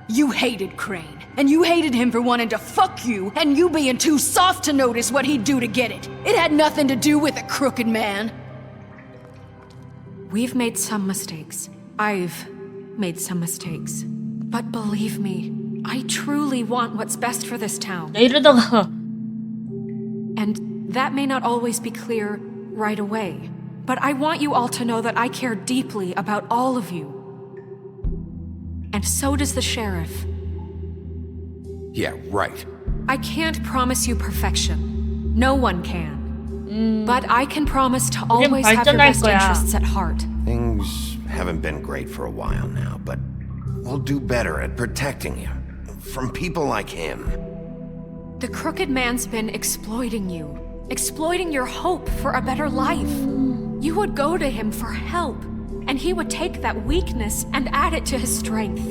You hated Crane, and you hated him for wanting to fuck you, and you being too soft to notice what he'd do to get it. It had nothing to do with the Crooked Man. We've made some mistakes. I've made some mistakes. But believe me, I truly want what's best for this town. 이러다가 And that may not always be clear right away. But I want you all to know that I care deeply about all of you. And so does the sheriff. Yeah, right. I can't promise you perfection. No one can. But I can promise to always have your best interests at heart. Things haven't been great for a while now, but we'll do better at protecting you from people like him. The Crooked Man's been exploiting you, exploiting your hope for a better life. You would go to him for help, and he would take that weakness and add it to his strength.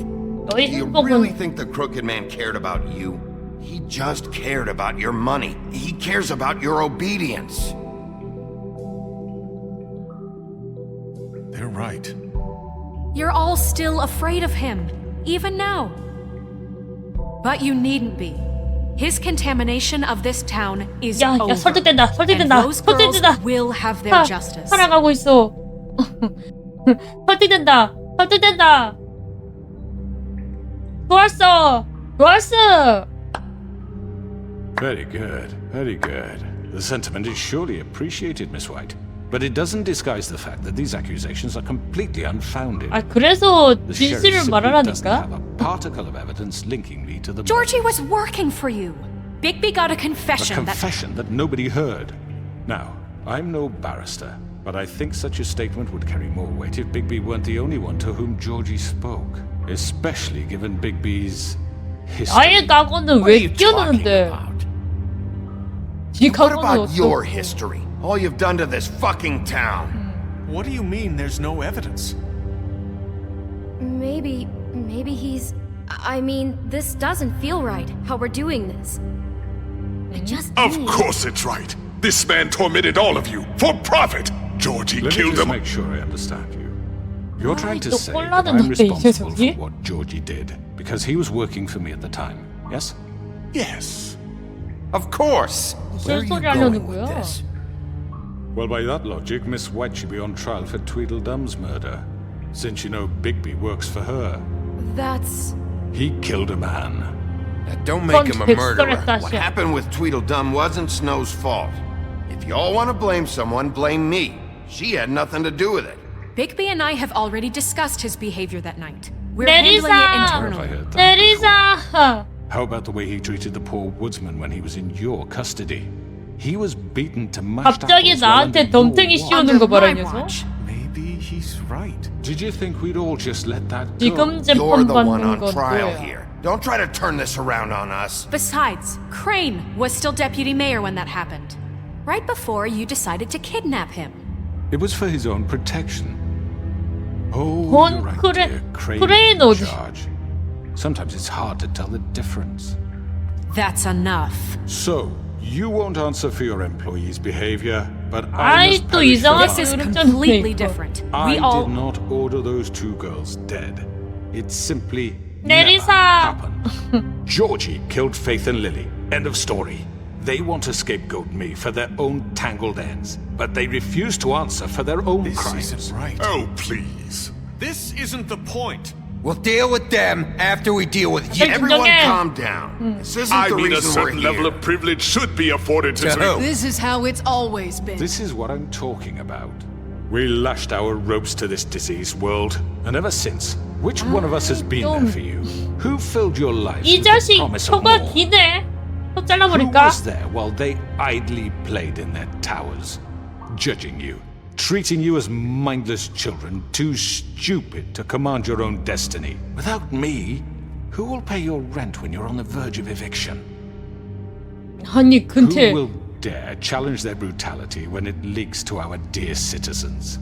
Do you really think the Crooked Man cared about you? He just cared about your money. He cares about your obedience. They're right. You're all still afraid of him, even now. But you needn't be. His contamination of this town is 야, over. 설득된다, And 설득된다, those girls 설득된다. will have their justice. 살아가고 있어. 설득된다, 설득된다. 좋았어, 좋았어. Very good, very good. The sentiment is surely appreciated, Miss White. But it doesn't disguise the fact that these accusations are completely unfounded. 아 그래서 The sheriff 진실을 simply doesn't 말하라니까. have a particle of evidence linking me to the Georgie murders. was working for you. Bigby got a confession, A confession that nobody heard. Now, I'm no barrister, but I think such a statement would carry more weight if Bigby weren't the only one to whom Georgie spoke, especially given Bigby's history. 아예 각오는 왜 끼어드는데? 이 What 각오는 about your 어쩌고? history? All you've done to this fucking town. What do you mean there's no evidence? Maybe he's... I mean, this doesn't feel right, how we're doing this. I just Of need... course it's right. This man tormented all of you for profit. Georgie Let me killed just them. make sure I understand you. You're trying to 또 say that 꼴라는 I'm 놈데, 이 responsible for 녀석이? what Georgie did because he was working for me at the time, yes? Yes. Of course. Where are you 소리 going 하려는 with 거야? this? Well, by that logic, Miss White should be on trial for Tweedledum's murder, since you know Bigby works for her. That's... He killed a man. Now, don't make him a murderer. What happened with Tweedledum wasn't Snow's fault. If you all want to blame someone, blame me. She had nothing to do with it. Bigby and I have already discussed his behavior that night. We're handling it internally. 내리사! How about the way he treated the poor woodsman when he was in your custody? He was beaten to mashed 갑자기 apples while 나한테 under your 덤탱이 watch. 씌우는 거 봐라, 이 녀석. Maybe he's right. Did you think we'd all just let that go? 지금 You're the one 재판 on 받는 건 trial 뭐야? here. Don't try to turn this around on us. Besides, Crane was still deputy mayor when that happened. Right before you decided to kidnap him. It was for his own protection. Oh, 건 you're right, dear. 크레인 어디? Charge. Sometimes it's hard to tell the difference. That's enough. So, you won't answer for your employees' behavior, but I 아이 must 또 perish for 이상한 This is mine. completely different. I We all... did not order those two girls dead. It simply 내리사! never happened. Georgie killed Faith and Lily. End of story. They want to scapegoat me for their own tangled ends, but they refuse to answer for their own crimes. This isn't right. Oh, please. This isn't the point. We'll deal with them after we deal with you. Everyone calm down. This isn't I the mean, a reason we're certain here. level of privilege should be afforded to... This is how it's always been. This is what I'm talking about. We lashed our ropes to this diseased world, and ever since, which one of us has been there for you? Who filled your lives 이 with the 자식 promise of 혀가 more? 기네. 혀 Who 잘라버릴까? was there while they idly played in their towers, judging you, treating you as mindless children, too stupid to command your own destiny? Without me, who will pay your rent when you're on the verge of eviction? 아니 근데 Who will dare challenge their brutality when it leaks to our dear citizens?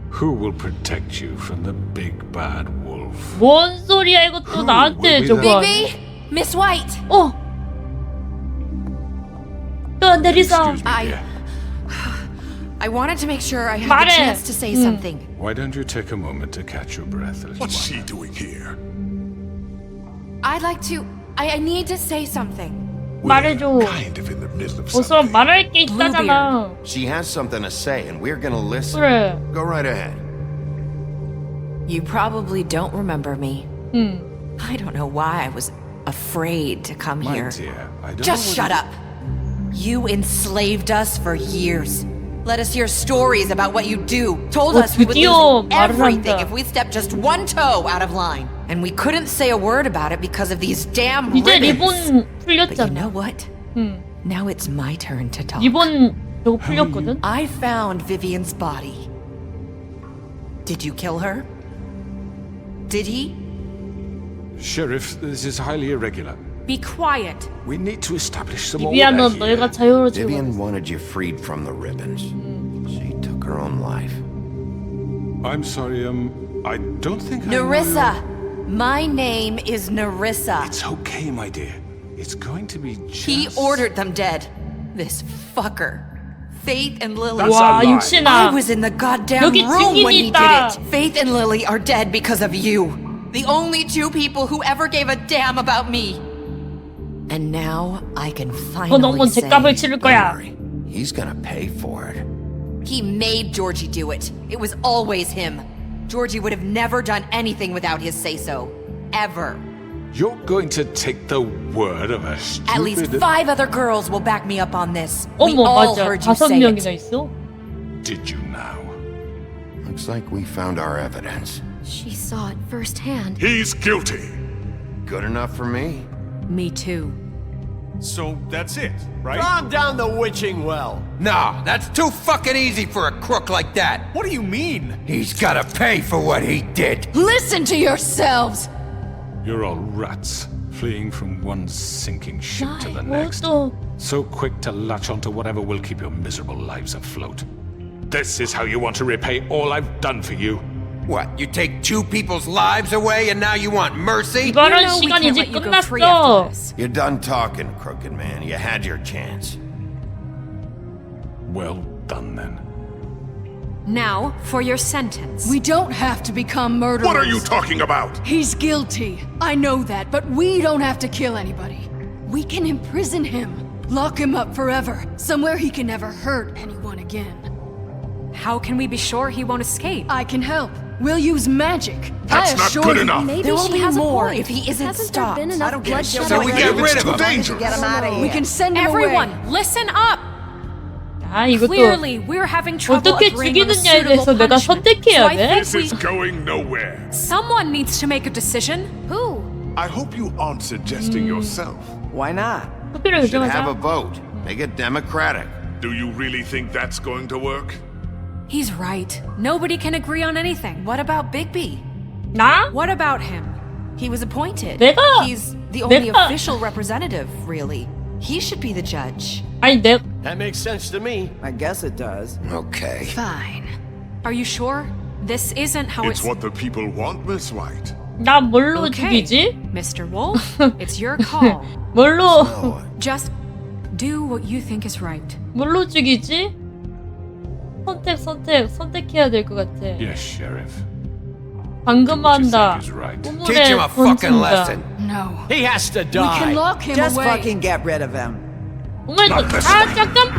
Who will protect you from the big bad wolf? 뭔 소리야 이거 또 나한테 저거. Bigby! Miss White! 어. 또 내리사. I wanted to make sure I had 말해. the chance to say something. Why don't you take a moment to catch your breath? What's she doing here? I'd like to... I need to say something. 말해줘. Kind of in the middle of 어서 something. 말할 게 있다잖아. She has something to say, and we're gonna listen. 그래. Go right ahead. You probably don't remember me. I don't know why I was afraid to come My here. dear, I don't Just know shut up. You enslaved us for years. Let us hear stories about what you do. Told us we would 드디어 lose 말을 everything 한다. if we stepped just one toe out of line. And we couldn't say a word about it because of these damn 이제 ribbons. 리본 But you 풀렸잖아. know what? Now it's my turn to talk. 리본 저거 풀렸거든. I found Vivian's body. Did you kill her? Did he? Sheriff, this is highly irregular. Be quiet. We need to establish some order 비비안 넌 here. 너희가 자유로워 지금. Vivian wanted you freed from the ribbons. She took her own life. I'm sorry, I don't think I know Nerissa! your- My name is Nerissa. It's okay, my dear. It's going to be just... He ordered them dead. This fucker. Faith and Lily. That's a lie. 육신아. I was in the goddamn 여기 room when he 증인이 did 있다. it. Faith and Lily are dead because of you. The only two people who ever gave a damn about me. And now I can finally 넌 say, 죗값을 치를 거야. He's gonna pay for it. he made Georgie do it. It was always him. Georgie would have never done anything without his say-so. Ever. You're going to take the word of a stupid... At least 5 other girls will back me up on this. We 어머 all 맞아. heard you 5 say 명이나 it. 있어. Did you now? Looks like we found our evidence. She saw it firsthand. He's guilty. Good enough for me. Me too. So that's it, right? Calm down the witching well. Nah, that's too fucking easy for a crook like that. What do you mean? He's gotta pay for what he did. Listen to yourselves! You're all rats, fleeing from one sinking ship to the 뭐 next. 또 So quick to latch onto whatever will keep your miserable lives afloat. This is how you want to repay all I've done for you. What, you take 2 people's lives away and now you want mercy? 이거는 You know we 시간 can't 이제 let you go free after 끝났어. this. You're done talking, crooked man. You had your chance. Well done, then. Now, for your sentence. We don't have to become murderers. What are you talking about? He's guilty. I know that, but we don't have to kill anybody. We can imprison him. Lock him up forever. Somewhere he can never hurt anyone again. How can we be sure he won't escape? I can help. We'll use magic. That's not good enough. Maybe There will she be has more a point. if he isn't Hasn't stopped. there been I enough don't give a bloodshed shit. So we already? get rid of him. Too Dangerous. Get him out of here. We can send him Everyone, away. listen up! 아, 이것도 Clearly, we're having trouble 어떻게 agreeing on a 죽이느냐에 suitable 대해서 내가 punishment. 선택해야 So I 돼? think This we... is going nowhere. Someone needs to make a decision. Who? I hope you aren't suggesting yourself. Why not? 투표를 Should have a 결정하자. vote. Make it democratic. Do you really think that's going to work? He's right. Nobody can agree on anything. What about Bigby? 나? What about him? He was appointed. 내가- He's the only 내가- official representative, really. He should be the judge. 아니 내 That makes sense to me. I guess it does. Okay. Fine. Are you sure? This isn't how It's what the people want, Miss White. 나 뭘로 Okay, 죽이지? Mr. Wolf, it's your call. 뭘로 Just do what you think is right. 뭘로 죽이지? 선택해야 될 것 같아. Yes, Sheriff. 방금한다. Is right. Teach him a fucking 던진다. lesson. No. He has to We can die. lock him Just away. fucking get rid of him. 잠깐.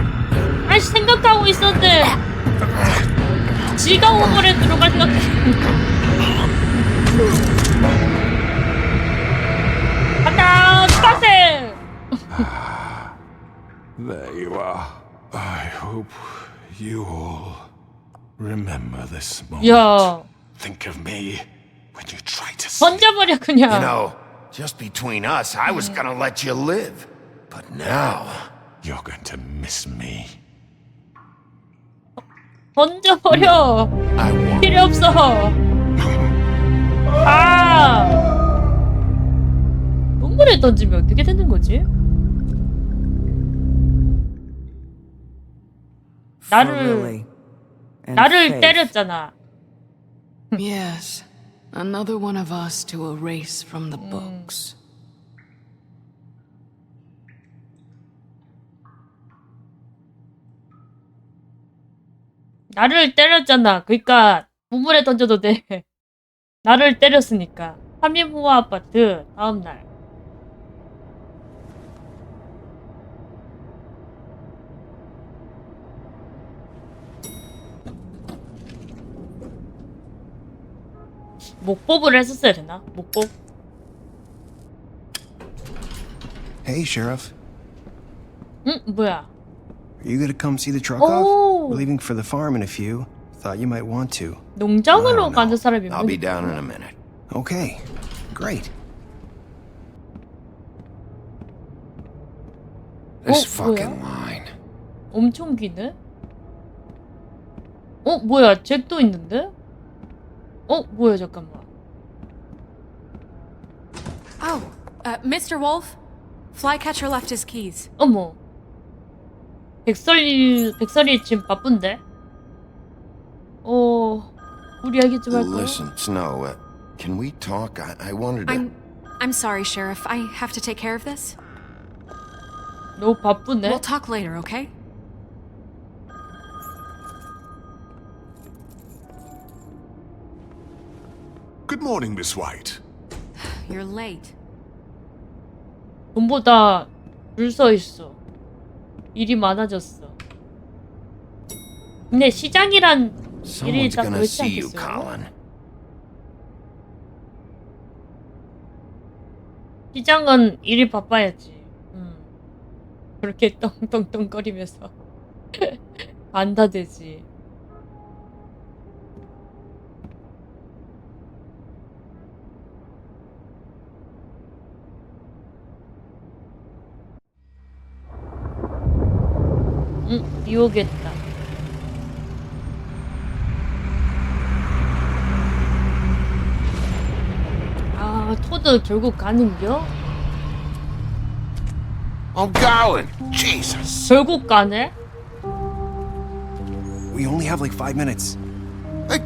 아니 생각하고 있었는데. 지가 우물에 들어갈 생각. 간다. 빠세. There you are. I hope you all remember this moment. 야. Think of me when you try to 던져버려 그냥. You know, just between us, I was gonna let you live. But now... You're going to miss me. 던져버려. I want... 필요 없어. 아. 우물에 던지면 어떻게 되는 거지? 나를 때렸잖아. Yes. Another one of us to erase from the books. 나를 때렸잖아. 그러니까 우물에 던져도 돼. 나를 때렸으니까. 3인 호화 아파트 다음 날. 목법을 했었어야 되나? 목법? Hey, Sheriff. 응? 뭐야? Are you gonna come see the truck Oh. off? We're leaving for the farm in a few. Thought you might want to. 농장으로 가는 사람이 I'll be down in a minute. Okay, great. This 뭐야? fucking line. 엄청 기네? 뭐야? 잭도 있는데? 뭐야? 잠깐만. Oh, Mr. Wolf, Flycatcher left his keys. 어머. 백설이 지금 바쁜데? 우리 얘기 좀 할까? Listen, Snow, can we talk? I wanted to... I'm sorry, Sheriff. I have to take care of this. 너무 바쁘네. We'll talk later, okay? Good morning, Miss White. You're late. 돈보다 줄 서 있어. 일이 많아졌어. 근데 시장이란 일이 Someone's 딱 gonna 그렇지 see you, 않겠어요? Colin. 시장은 일이 바빠야지. 그렇게 떵떵떵거리면서 안다대지. 비 오겠다. 아, 토드 결국 가는겨? I'm going. Jesus. 결국 가네? We only have like 5 minutes.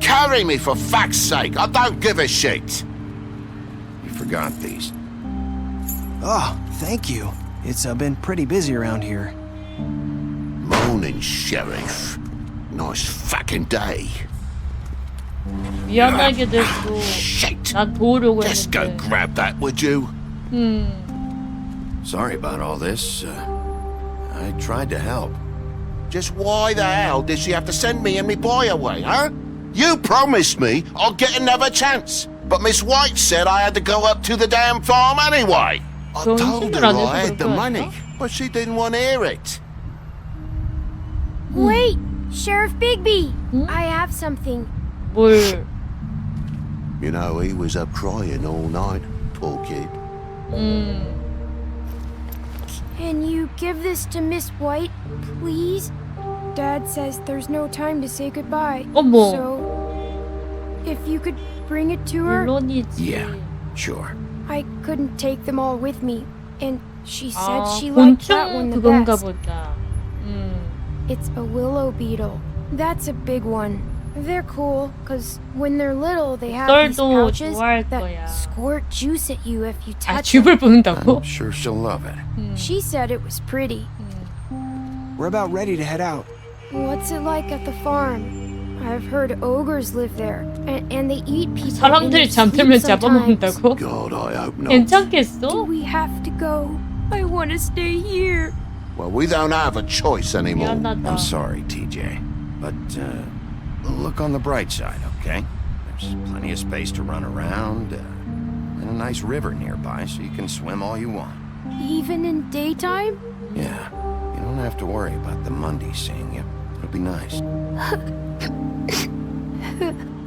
Carry me, for fuck's sake. I don't give a shit. You forgot these. Oh, thank you. It's been pretty busy around here. Morning, Sheriff. Nice fucking day. 미안하게 됐어. 난 도우려고 Just go 했는데. grab that, would you? Sorry about all this. I tried to help. Just why the hell did she have to send me and me boy away, huh? You promised me I'll get another chance, but Miss White said I had to go up to the damn farm anyway. I told her I had the money, but she didn't want to hear it. Wait, Sheriff Bigby, I have something. 뭘? You know, he was up crying all night, poor kid. Can you give this to Miss White, please? Dad says there's no time to say goodbye. 어머. So, if you could bring it to her. 물론이지. Yeah, sure. I couldn't take them all with me, and she said she liked that one the 그건가 best. 보다. It's a willow beetle. That's a big one. They're cool, cause when they're little, they have these 썰도 pouches 좋아할 that 거야. squirt juice at you if you 아, touch them. 줍을 뽑는다고? I'm sure she'll love it. She said it was pretty. We're about ready to head out. What's it like at the farm? I've heard ogres live there, and they eat people. 사람들이 잠들면 잡아먹는다고? God, I hope not. 괜찮겠어? Do we have to go? I want to stay here. Well, we don't have a choice anymore. 미안하다. I'm sorry, TJ. But, look on the bright side, okay? There's plenty of space to run around, and a nice river nearby, so you can swim all you want. Even in daytime? Yeah, you don't have to worry about the Mondays seeing you. It'll be nice.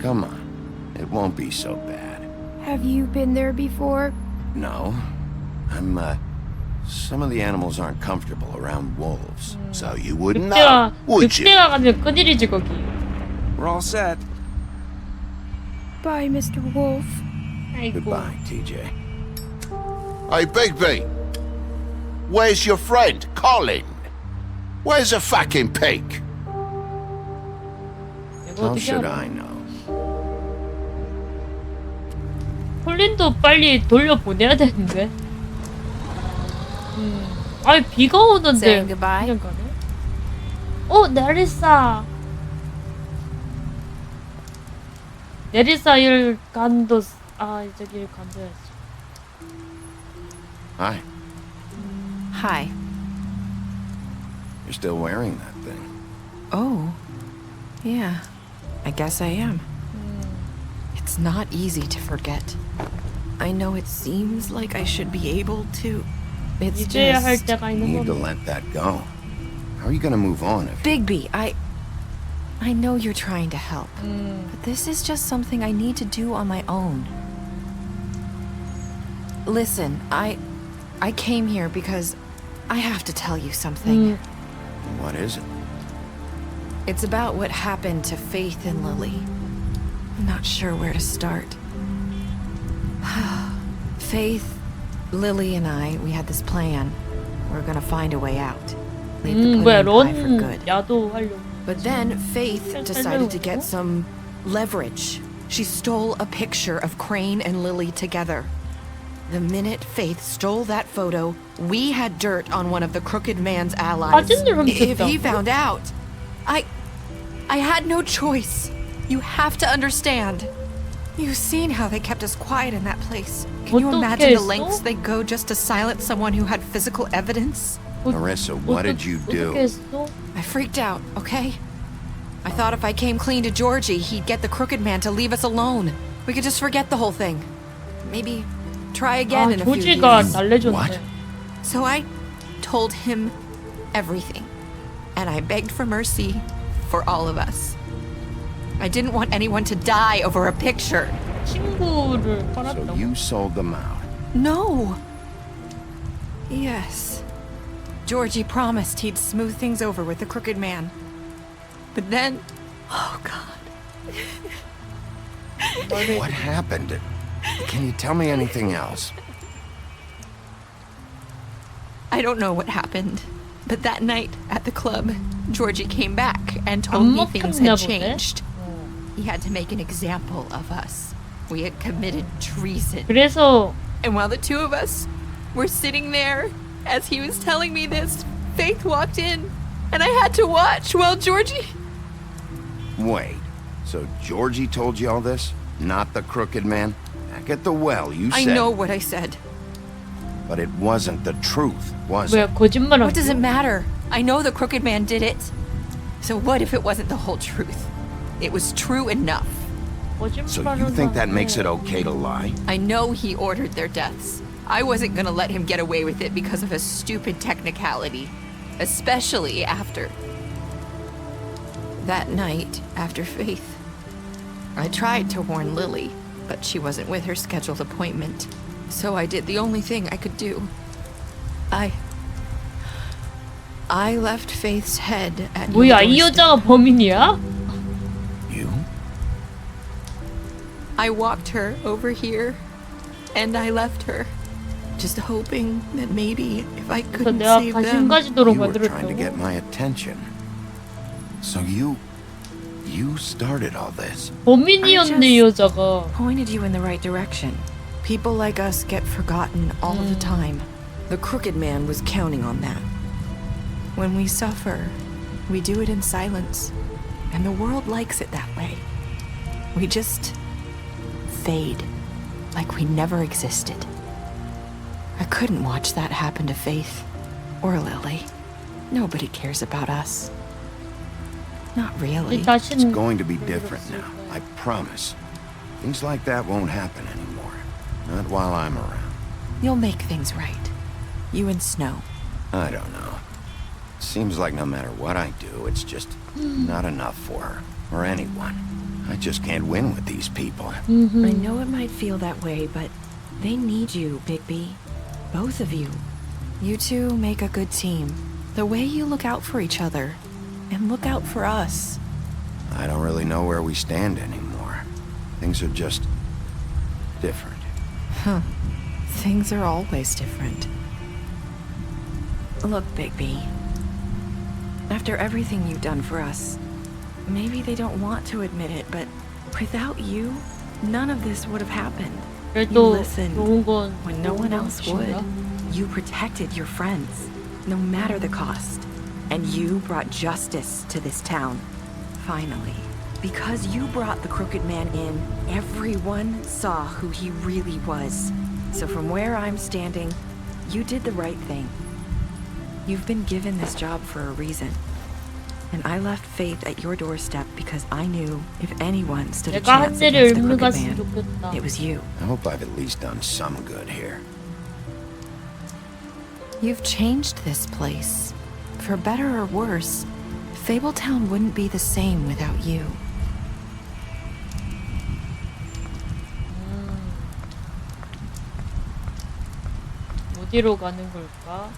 Come on, it won't be so bad. Have you been there before? No, some of the animals aren't comfortable around wolves, so you wouldn't know, would you? 늑대가 가면 큰일이지 거기. We're all set. Bye, Mr. Wolf. 아이고. Goodbye, TJ. Hey, Bigby. Where's your friend, Colin? Where's the fucking pig? How should I know? 콜린도 빨리 돌려보내야 되는데. 아니 비가 오는데. Saying goodbye? 그냥 가네. 네리사. 네리사 일 간도 저기 일 간도야지. Hi. Hi. You're still wearing that thing. Oh. Yeah. I guess I am. It's not easy to forget. I know it seems like I should be able to. It's 잊어야 할 just... 때가 You 있는 need to 거. let that go. How are you gonna move on if... Bigby, I know you're trying to help, but this is just something I need to do on my own. Listen, I came here because I have to tell you something. What is it? It's about what happened to Faith and Lily. I'm not sure where to start. Faith, Lily, and we had this plan. We're gonna find a way out. Leave the 뭐야 pudding pie for 런 good. 야도하려고. But then Faith decided to get some leverage. She stole a picture of Crane and Lily together. The minute Faith stole that photo, we had dirt on one of the Crooked Man's allies. If he found out, I had no choice. You have to understand. You've seen how they kept us quiet in that place. Can you imagine the lengths they go just to silence someone who had physical evidence? Marissa, what did you do? I freaked out, okay? I thought if I came clean to Georgie, he'd get the Crooked Man to leave us alone. We could just forget the whole thing. Maybe try again in a few years. What? So I told him everything. And I begged for mercy for all of us. I didn't want anyone to die over a picture. 친구를 So 팔았다고? you sold them out. No. Yes. Georgie promised he'd smooth things over with the Crooked Man. But then... Oh, God. What happened? Can you tell me anything else? I don't know what happened. But that night at the club, Georgie came back and told me things had changed. He had to make an example of us. We had committed treason. 그래서 And while the two of us were sitting there, as he was telling me this, Faith walked in, and I had to watch while Georgie... Wait, so Georgie told you all this? Not the Crooked Man? Back at the well, you said... I know what I said. But it wasn't the truth, was 뭐야 it? 거짓말하고? What does it matter? I know the Crooked Man did it. So what if it wasn't the whole truth? It was true enough. So you think that makes it okay to lie? I know he ordered their deaths. I wasn't gonna let him get away with it because of a stupid technicality. Especially after... that night, after Faith. I tried to warn Lily, but she wasn't with her scheduled appointment. So I did the only thing I could do. I left Faith's head at your 뭐야, 이 doorstep. 여자가 범인이야? You? I walked her over here, and I left her, just hoping that maybe if I 그래서 couldn't 내가 save them, 관심가지도록 You were trying to 만들었다고? get my attention. So you started all this. 범인이었네, 이 여자가. pointed you in the right direction. People like us get forgotten all the time. The crooked man was counting on that. When we suffer, we do it in silence, and the world likes it that way. We just fade, like we never existed. I couldn't watch that happen to Faith or Lily. Nobody cares about us. Not really. It's going to be different now, I promise. Things like that won't happen anymore. Not while I'm around. You'll make things right. You and Snow. I don't know. Seems like no matter what I do, it's just not enough for her, or anyone. I just can't win with these people. I know it might feel that way, but they need you, Bigby. Both of you. You two make a good team. The way you look out for each other, and look out for us. I don't really know where we stand anymore. Things are just different. Huh. Things are always different. Look, Bigby. After everything you've done for us, maybe they don't want to admit it, but without you, none of this would have happened. You 그래도 listened 좋은 건 when no one else would. 것인가? You protected your friends, no matter the cost. And you brought justice to this town. Finally. Because you brought the crooked man in, everyone saw who he really was. So from where I'm standing, you did the right thing. You've been given this job for a reason. And I left Faith at your doorstep because I knew if anyone stood a 내가 한 chance 대를 against the 의미 crooked 갔으면 man, 좋겠다. it was you. I hope I've at least done some good here. You've changed this place. For better or worse, Fabletown wouldn't be the same without you. 어디로 가는 걸까?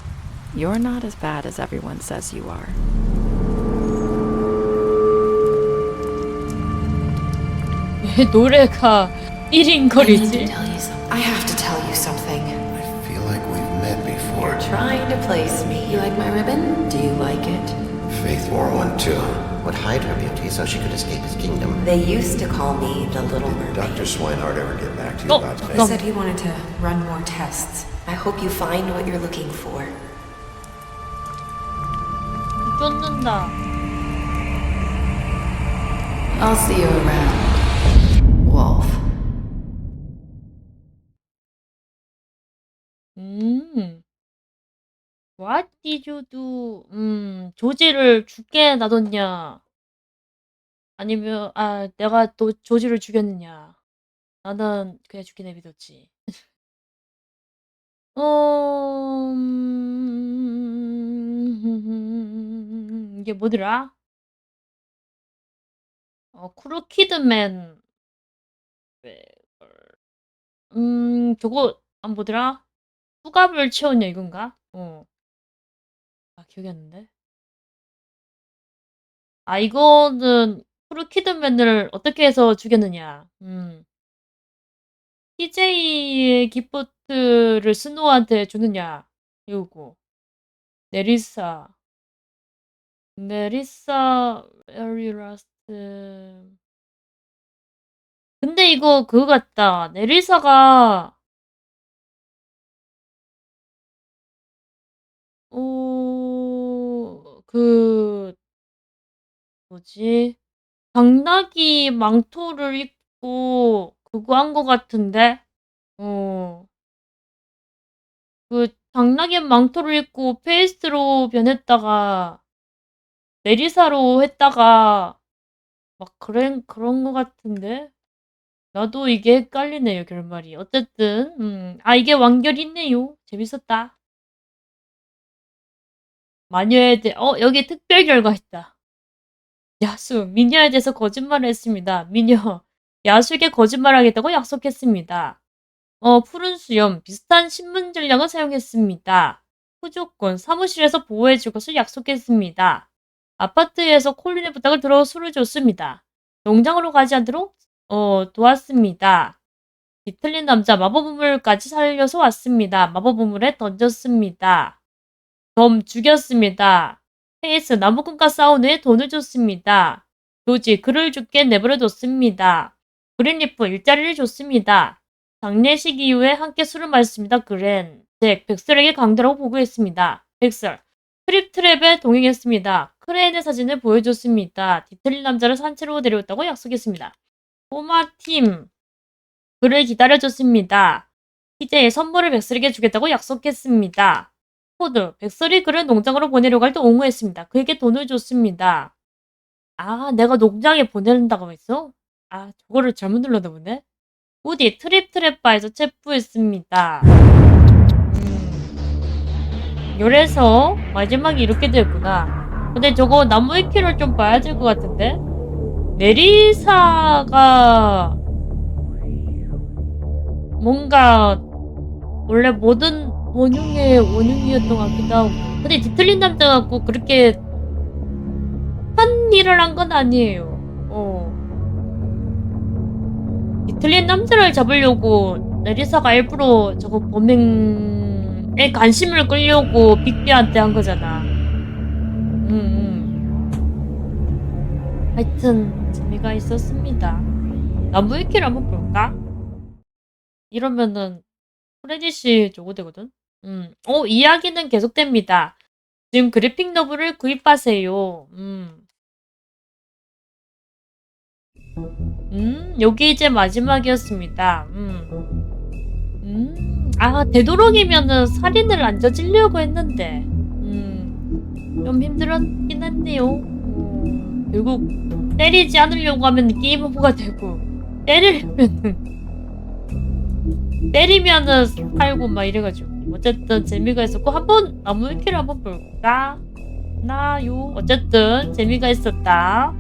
You're not as bad as everyone says you are. 왜 노래가 1인거리지? I have to tell you something. I feel like we've met before. You're trying to place me. You like my ribbon? Do you like it? Faith wore one too. Would hide her beauty so she could escape his kingdom. They used to call me the Little Mermaid. Dr. Swinehart ever get back to you about Faith? He said he wanted to run more tests. I hope you find what you're looking for. 쫓는다. I'll see you around, Wolf. What did you do? 조지를 죽게 놔뒀냐? 아니면 내가 또 조지를 죽였느냐? 나는 그냥 죽게 내비뒀지. 이게 뭐더라? 크루키드맨. 저거 뭐더라? 수갑을 채웠냐 이건가? 기억이 안 나는데. 이거는 크루키드맨을 어떻게 해서 죽였느냐. TJ의 기프트를 스노우한테 주느냐. 이거고. 네리사, very last. 근데 이거 그거 같다. 네리사가 뭐지? 당나귀 망토를 입고 그거 한 거 같은데? 그 당나귀 망토를 입고 페이스트로 변했다가 네리사로 했다가 막 그런 거 같은데? 나도 이게 헷갈리네요, 결말이. 어쨌든, 이게 완결이 있네요. 재밌었다. 마녀에 대해, 여기 특별 결과 있다. 야수, 미녀에 대해서 거짓말을 했습니다. 미녀, 야수에게 거짓말하겠다고 약속했습니다. 푸른 수염, 비슷한 신문 전략을 사용했습니다. 후조건, 사무실에서 보호해줄 것을 약속했습니다. 아파트에서 콜린의 부탁을 들어 술을 줬습니다. 농장으로 가지 않도록 도왔습니다. 뒤틀린 남자, 마법우물까지 살려서 왔습니다. 마법우물에 던졌습니다. 점 죽였습니다. 페이스, 나무꾼과 싸운 후에 돈을 줬습니다. 조지, 그를 죽게 내버려뒀습니다. 그린리프, 일자리를 줬습니다. 장례식 이후에 함께 술을 마셨습니다. 그랜, 잭, 백설에게 강도라고 보고했습니다. 백설, 트랩에 동행했습니다. 크레인의 사진을 보여줬습니다. 뒤틀린 남자를 산채로 데려왔다고 약속했습니다. 꼬마 팀, 그를 기다려줬습니다. 희재의 선물을 백설에게 주겠다고 약속했습니다. 코드, 백설이 그를 농장으로 보내려고 할 때 옹호했습니다. 그에게 돈을 줬습니다. 내가 농장에 보낸다고 했어? 저거를 잘못 눌렀나 보네. 우디, 트랩바에서 체포했습니다. 그래서 마지막이 이렇게 됐구나. 근데 저거 나무 위키를 좀 봐야 될 것 같은데? 메리사가 뭔가 원래 모든 원흉이었던 것 같기도 하고. 근데 뒤틀린 남자가 꼭 그렇게 한 일을 한 건 아니에요. 뒤틀린 남자를 잡으려고 메리사가 일부러 저거 범행에 관심을 끌려고 빅비한테 한 거잖아. 하여튼 재미가 있었습니다. 나무 위키를 한번 볼까? 이러면은 크레딧이 저거 되거든? 이야기는 계속됩니다. 지금 그래픽 노블을 구입하세요. 여기 이제 마지막이었습니다. 되도록이면은 살인을 안 저지르려고 했는데, 좀 힘들었긴 했네요. 결국, 때리지 않으려고 하면 게임 오버가 되고, 때리면은 살고 막 이래가지고. 어쨌든 재미가 있었고, 한번 나무 위키를 한번 볼까? 어쨌든 재미가 있었다.